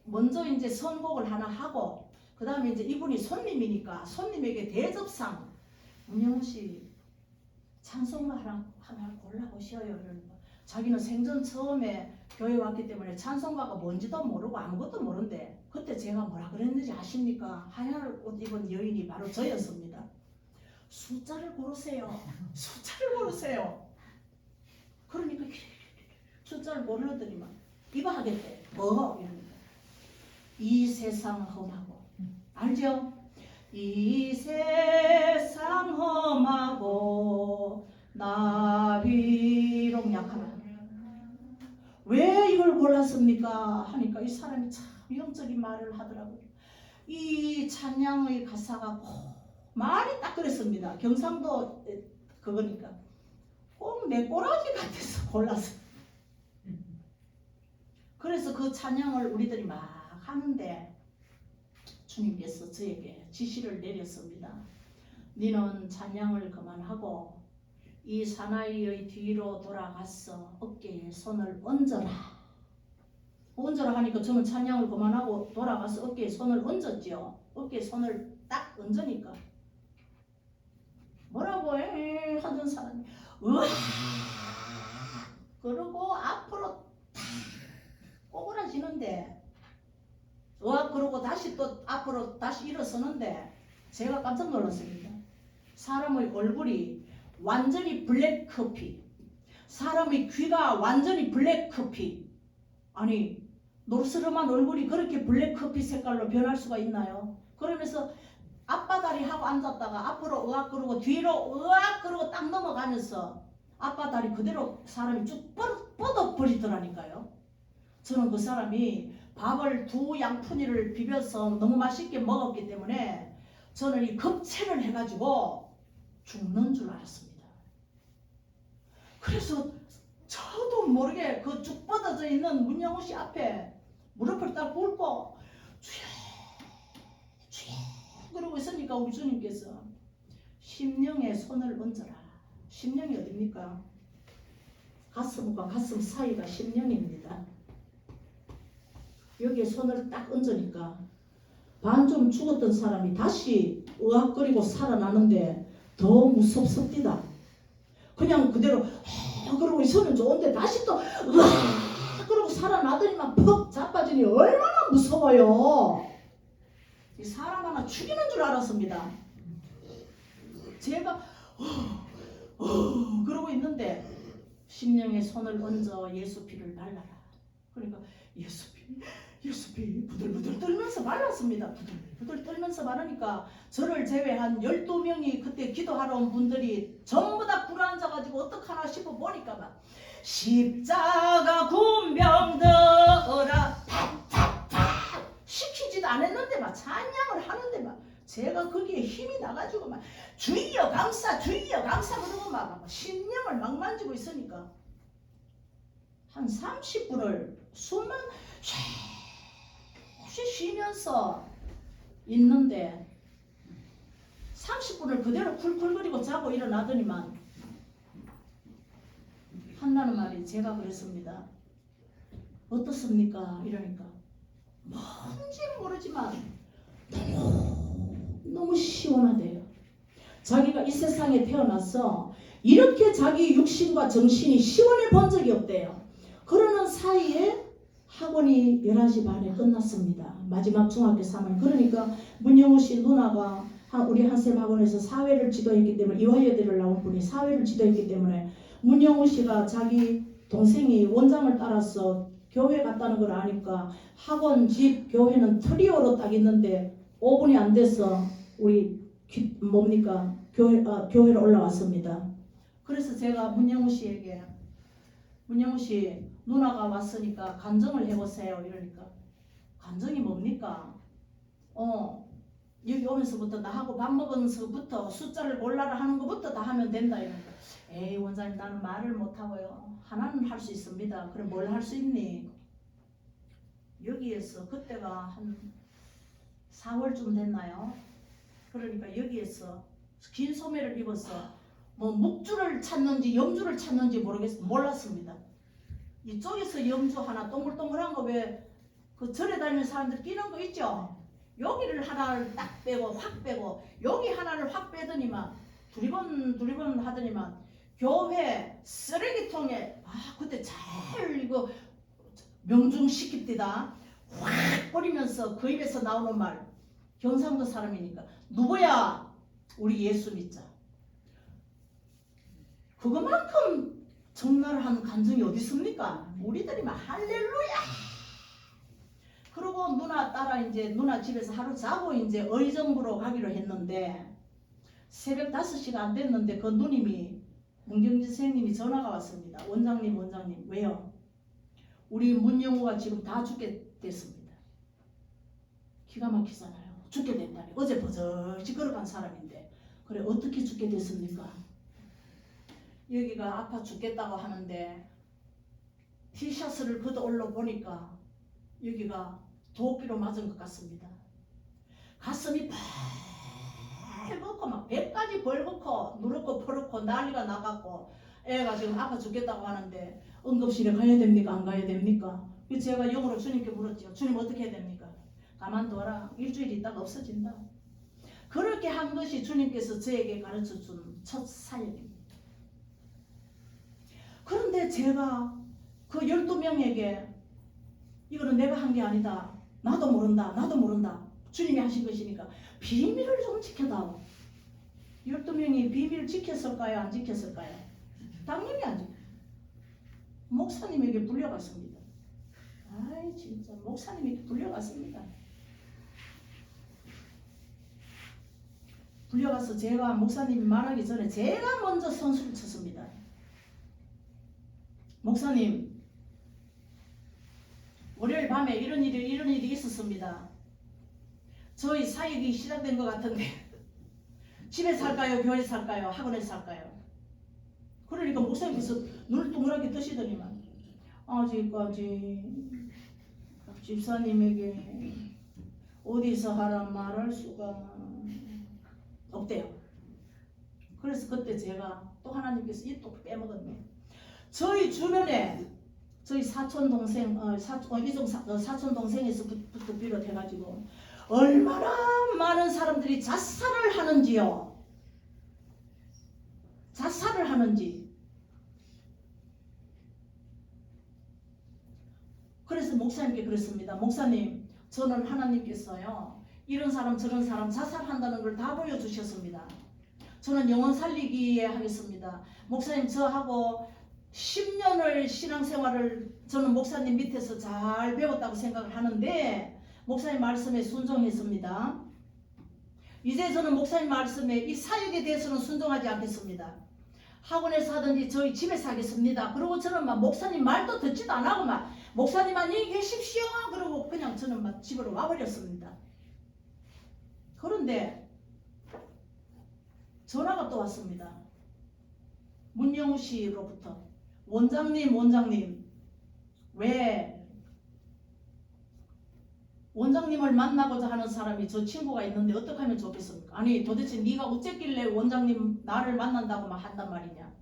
먼저 이제 선곡을 하나 하고 그 다음에 이제 이분이 손님이니까 손님에게 대접상 문영우 씨 찬송가 하나 골라보셔요. 이러는 거. 자기는 생전 처음에 교회 왔기 때문에 찬송가가 뭔지도 모르고 아무것도 모르는데 그때 제가 뭐라 그랬는지 아십니까? 하얀 옷 입은 여인이 바로 저였습니다. 숫자를 고르세요. 숫자를 고르세요. 그러니까 숫자를 고르더니만 이거 하겠대. 뭐? 이러니까 이 세상 험하고 알죠? 이 세상 험하고 나 비록 약하다. 왜 이걸 골랐습니까? 하니까 이 사람이 참 영적인 말을 하더라고요. 이 찬양의 가사가 꼭 말이 딱 그랬습니다. 경상도 그거니까 꼭 내 꼬라지 같아서 골랐어. 그래서 그 찬양을 우리들이 막 하는데 주님께서 저에게 지시를 내렸습니다. 너는 찬양을 그만하고 이 사나이의 뒤로 돌아가서 어깨에 손을 얹어라. 얹어라 하니까 저는 찬양을 그만하고 돌아가서 어깨에 손을 얹었지요. 어깨에 손을 딱 얹으니까 뭐라고 해 하던 사람이 으아 그러고 앞으로 탁 꼬부라지는데 으아 그러고 다시 또 앞으로 다시 일어서는데 제가 깜짝 놀랐습니다. 사람의 얼굴이 완전히 블랙커피, 사람의 귀가 완전히 블랙커피. 아니 노르스름한 얼굴이 그렇게 블랙커피 색깔로 변할 수가 있나요? 그러면서 앞바다리 하고 앉았다가 앞으로 으악 그러고 뒤로 으악 그러고 딱 넘어가면서 앞바다리 그대로 사람이 쭉 뻗어버리더라니까요. 저는 그 사람이 밥을 2양푼이를 비벼서 너무 맛있게 먹었기 때문에 저는 이 급체를 해가지고 죽는 줄 알았습니다. 그래서 저도 모르게 그 쭉 뻗어져 있는 문영우 씨 앞에 무릎을 딱 꿇고 주여 주여 그러고 있으니까 우리 주님께서 심령에 손을 얹어라. 심령이 어딥니까? 가슴과 가슴 사이가 심령입니다. 여기에 손을 딱 얹으니까 반쯤 죽었던 사람이 다시 으악거리고 살아나는데 더 무섭습니다. 그냥 그대로 그러고 있으면 좋은데 다시 또 으악 그러고 살아나더니만 퍽 자빠지니 얼마나 무서워요. 이 사람 하나 죽이는 줄 알았습니다. 제가 그러고 있는데 심령에 손을 얹어 예수 피를 발라라. 그러니까 예수 피 부들부들 떨면서 발랐습니다. 부들부들 떨면서 바르니까 저를 제외한 12명이 그때 기도하러 온 분들이 전부 다 불안해져가지고 어떡하나 싶어 보니까 막 십자가 군병들아 팍팍팍 시키지도 않았는데 막 찬양을 하는데 막 제가 거기에 힘이 나가지고 막 주여 감사 그러고 막 심령을 막 만지고 있으니까 한 30분을 숨만 쉬면서 있는데 30분을 그대로 쿨쿨거리고 자고 일어나더니만 한다는 말이 제가 그랬습니다. 어떻습니까? 이러니까 뭔지는 모르지만 너무 시원하대요. 자기가 이 세상에 태어나서 이렇게 자기 육신과 정신이 시원해 본 적이 없대요. 그러는 사이에 학원이 11시 반에 끝났습니다. 마지막 중학교 3학년. 그러니까 문영우 씨 누나가 우리 한샘 학원에서 사회를 지도했기 때문에 이화여대를 나온 분이 사회를 지도했기 때문에 문영우 씨가 자기 동생이 원장을 따라서 교회 갔다는 걸 아니까 학원, 집, 교회는 트리오로 딱 있는데 5분이 안 돼서 우리 교회로 올라왔습니다. 그래서 제가 문영우 씨에게 문영우 씨 누나가 왔으니까 간증을 해보세요. 이러니까 간증이 뭡니까? 여기 오면서부터 나하고 밥 먹으면서부터 숫자를 골라라 하는 것부터 다 하면 된다. 이러니까 에이 원장님 나는 말을 못하고요. 하나는 할 수 있습니다. 그럼 뭘 할 수 있니? 여기에서 그때가 한 4월쯤 됐나요? 그러니까 여기에서 긴 소매를 입어서 뭐 묵주를 찾는지 염주를 찾는지 몰랐습니다. 이쪽에서 염주 하나 동글동글한 거 왜 그 절에 다니는 사람들 끼는 거 있죠? 여기를 하나를 딱 빼고 확 빼고 여기 하나를 확 빼더니만 두리번 하더니만 교회 쓰레기통에 그때 잘 이거 명중시킵디다 확 뿌리면서 그 입에서 나오는 말 경상도 사람이니까 누구야? 우리 예수 믿자. 그거만큼 적나라한 간증이 어디 있습니까? 우리들이 막 할렐루야. 그리고 누나 따라 이제 누나 집에서 하루 자고 이제 의정부로 가기로 했는데 새벽 5시가 안 됐는데 그 누님이 문경진 선생님이 전화가 왔습니다. 원장님 왜요? 우리 문영우가 지금 다 죽게 됐습니다. 기가 막히잖아요. 죽게 됐다니. 어제 버젓이 걸어간 사람인데 그래 어떻게 죽게 됐습니까? 여기가 아파 죽겠다고 하는데 티셔츠를 걷어 올려 보니까 여기가 도끼로 맞은 것 같습니다. 가슴이 빨갛고 막 배까지 벌겋고 누렇고 퍼렇고 난리가 나갖고 애가 지금 아파 죽겠다고 하는데 응급실에 가야 됩니까? 안 가야 됩니까? 그래서 제가 영어로 주님께 물었죠. 주님 어떻게 해야 됩니까? 가만둬라. 일주일 있다가 없어진다. 그렇게 한 것이 주님께서 저에게 가르쳐준 첫 사역입니다. 그런데 제가 그 12명에게 이거는 내가 한 게 아니다. 나도 모른다. 주님이 하신 것이니까 비밀을 좀 지켜다오. 12명이 비밀을 지켰을까요? 안 지켰을까요? 당연히 안 지켰어요. 목사님에게 불려갔습니다. 아이 진짜 목사님에게 불려갔습니다. 불려가서 제가 목사님이 말하기 전에 제가 먼저 선수를 쳤습니다. 목사님, 월요일 밤에 이런 일이 있었습니다. 저희 사역이 시작된 것 같은데 집에 살까요? 교회 살까요? 학원에 살까요? 그러니까 목사님께서 눈을 동그랗게 뜨시더니만 아직까지 집사님에게 어디서 하란 말할 수가 없대요. 그래서 그때 제가 또 하나님께서 이 또 빼먹었네. 저희 주변에 저희 사촌 동생, 사촌 동생에서부터 비롯해가지고 얼마나 많은 사람들이 자살을 하는지요. 자살을 하는지. 그래서 목사님께 그랬습니다. 목사님, 저는 하나님께서요 이런 사람 저런 사람 자살한다는 걸 다 보여주셨습니다. 저는 영혼 살리기에 하겠습니다. 목사님, 저하고 10년을 신앙생활을 저는 목사님 밑에서 잘 배웠다고 생각을 하는데 목사님 말씀에 순종했습니다. 이제 저는 목사님 말씀에 이 사역에 대해서는 순종하지 않겠습니다. 학원에서 하든지 저희 집에서 하겠습니다. 그리고 저는 막 목사님 말도 듣지도 안 하고 막 목사님 안녕히 계십시오 그러고 그냥 저는 막 집으로 와버렸습니다. 그런데 전화가 또 왔습니다. 문영우 씨로부터 원장님 왜 원장님을 만나고자 하는 사람이 저 친구가 있는데 어떻게 하면 좋겠습니까? 아니 도대체 네가 어쨌길래 원장님 나를 만난다고 막 한단 말이냐.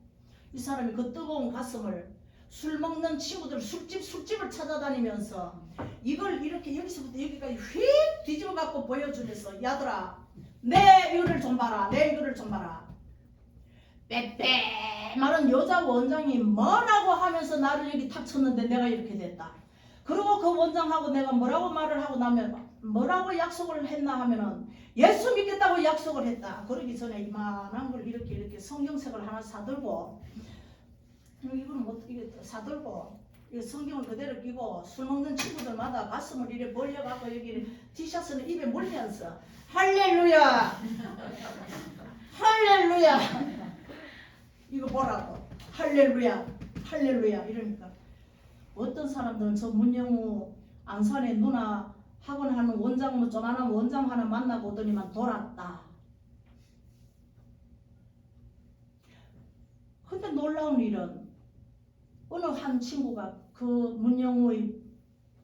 이 사람이 그 뜨거운 가슴을 술 먹는 친구들 술집을 찾아다니면서 이걸 이렇게 여기서부터 여기까지 휙 뒤집어 갖고 보여주면서 야들아 내 이거를 좀 봐라. 빼빼마른 여자 원장이 뭐라고 하면서 나를 여기 탁 쳤는데 내가 이렇게 됐다. 그리고 그 원장하고 내가 뭐라고 말을 하고 나면 뭐라고 약속을 했나 하면은 예수 믿겠다고 약속을 했다. 그러기 전에 이만한 걸 이렇게 성경책을 하나 사들고 이거는 어떻게 사들고 이 성경을 그대로 끼고 술 먹는 친구들마다 가슴을 이렇게 벌려갖고 여기 티셔츠는 입에 물면서 할렐루야 이거 보라고 할렐루야 이러니까 어떤 사람들은 저 문영우 안산에 누나 학원하는 원장 조만한 원장 하나 만나고 오더니만 돌았다. 근데 놀라운 일은 어느 한 친구가 그 문영우의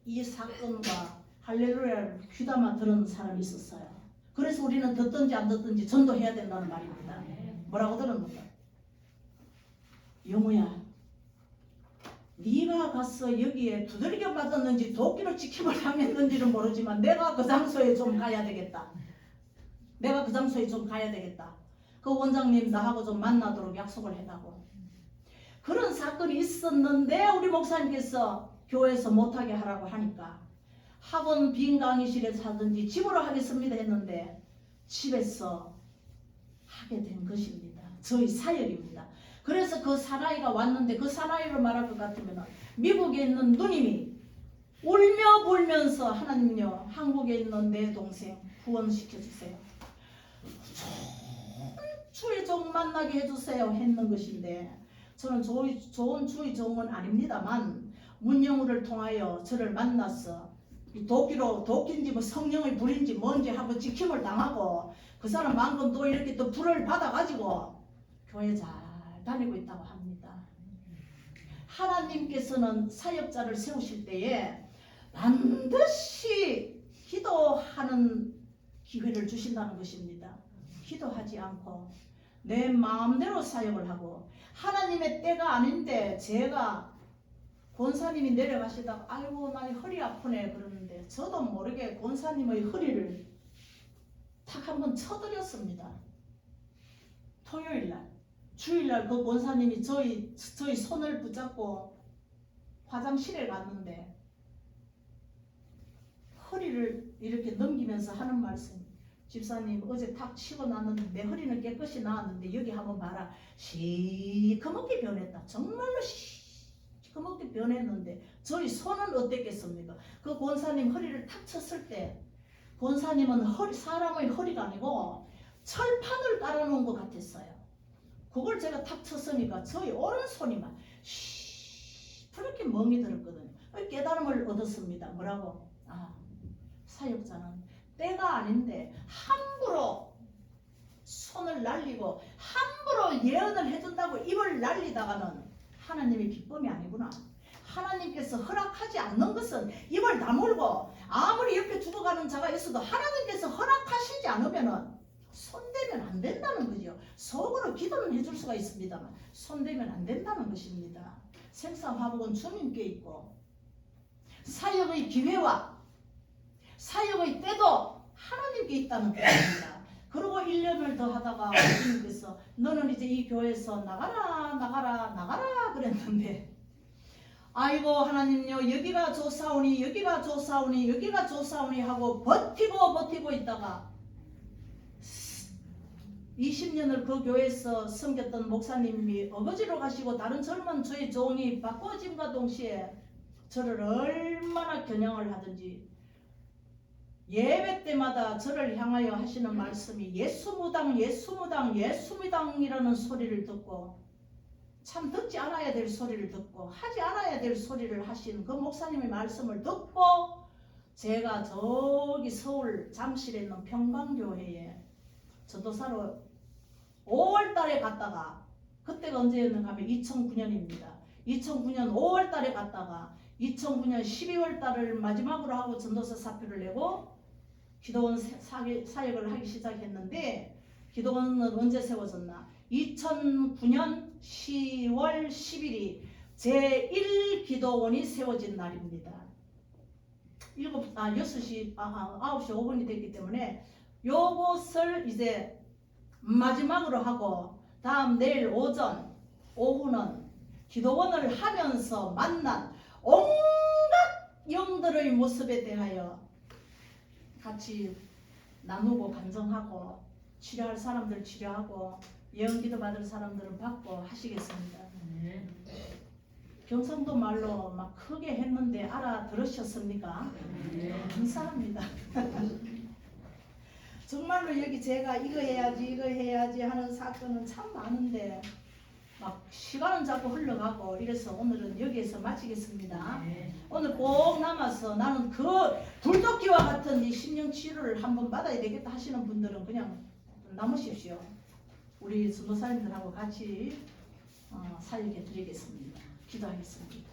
이 사건과 할렐루야를 귀담아 들은 사람이 있었어요. 그래서 우리는 듣든지 안 듣든지 전도해야 된다는 말입니다. 뭐라고 들었는가? 영우야, 네가 가서 여기에 두들겨 맞았는지 도끼로 지킴을 당했는지는 모르지만 내가 그 장소에 좀 가야 되겠다. 그 원장님 나하고 좀 만나도록 약속을 해다고. 그런 사건이 있었는데 우리 목사님께서 교회에서 못하게 하라고 하니까 학원 빈 강의실에서 하든지 집으로 하겠습니다 했는데 집에서 하게 된 것입니다. 저희 사역입니다. 그래서 그 사나이가 왔는데 그 사나이로 말할 것 같으면 미국에 있는 누님이 울며 불면서 하나님요 한국에 있는 내 동생 구원시켜주세요. 주의 종 만나게 해주세요 했는 것인데 저는 좋은 주의 종은 아닙니다만 문영우를 통하여 저를 만나서 도끼인지 뭐 성령의 불인지 뭔지 하고 지킴을 당하고 그 사람만큼 또 이렇게 또 불을 받아가지고 교회 잘 다니고 있다고 합니다. 하나님께서는 사역자를 세우실 때에 반드시 기도하는 기회를 주신다는 것입니다. 기도하지 않고 내 마음대로 사역을 하고 하나님의 때가 아닌데 제가 권사님이 내려가시다가 아이고 나 허리 아프네 그러는데 저도 모르게 권사님의 허리를 탁 한번 쳐드렸습니다. 토요일날 주일날 그 권사님이 저희 손을 붙잡고 화장실에 갔는데 허리를 이렇게 넘기면서 하는 말씀, 집사님 어제 탁 치고 났는데 내 허리는 깨끗이 나았는데 여기 한번 봐라. 시커멓게 변했다. 정말로 시커멓게 변했는데 저희 손은 어땠겠습니까? 그 권사님 허리를 탁 쳤을 때 권사님은 사람의 허리가 아니고 철판을 깔아놓은 것 같았어요. 그걸 제가 탁 쳤으니까 저희 오른손이 막 그렇게 멍이 들었거든요. 깨달음을 얻었습니다. 뭐라고? 사역자는 때가 아닌데 함부로 손을 날리고 함부로 예언을 해준다고 입을 날리다가는 하나님의 기쁨이 아니구나. 하나님께서 허락하지 않는 것은 입을 다물고 아무리 옆에 죽어가는 자가 있어도 하나님께서 허락하시지 않으면 손대면 안 된다는 거죠. 속으로 기도는 해줄 수가 있습니다만 손대면 안 된다는 것입니다. 생사화복은 주님께 있고 사역의 기회와 사역의 때도 하나님께 있다는 것입니다. 그리고 1년을 더 하다가 주님께서 너는 이제 이 교회에서 나가라 그랬는데 아이고 하나님요 여기가 좋사오니 하고 버티고 있다가 20년을 그 교회에서 섬겼던 목사님이 어거지로 가시고 다른 젊은 저희 종이 바꿔짐과 동시에 저를 얼마나 겨냥을 하든지 예배 때마다 저를 향하여 하시는 말씀이 예수무당이라는 소리를 듣고 참 듣지 않아야 될 소리를 듣고 하지 않아야 될 소리를 하신 그 목사님의 말씀을 듣고 제가 저기 서울 잠실에 있는 평강교회에 전도사로 5월달에 갔다가 그때가 언제였는가 하면 2009년입니다. 2009년 5월달에 갔다가 2009년 12월달을 마지막으로 하고 전도사 사표를 내고 기도원 사역을 하기 시작했는데 기도원은 언제 세워졌나? 2009년 10월 10일이 제1기도원이 세워진 날입니다. 9시 5분이 됐기 때문에 요것을 이제 마지막으로 하고 다음 내일 오후는 기도원을 하면서 만난 온갖 영들의 모습에 대하여 같이 나누고 간증하고 치료할 사람들 치료하고 예언기도 받을 사람들은 받고 하시겠습니다. 경상도 말로 막 크게 했는데 알아들으셨습니까? 감사합니다. 정말로 여기 제가 이거 해야지 하는 사건은 참 많은데 막 시간은 자꾸 흘러가고 이래서 오늘은 여기에서 마치겠습니다. 오늘 꼭 남아서 나는 그 불도끼와 같은 이 심령치료를 한번 받아야 되겠다 하시는 분들은 그냥 남으십시오. 우리 전도사님들하고 같이 사역해 드리겠습니다. 기도하겠습니다.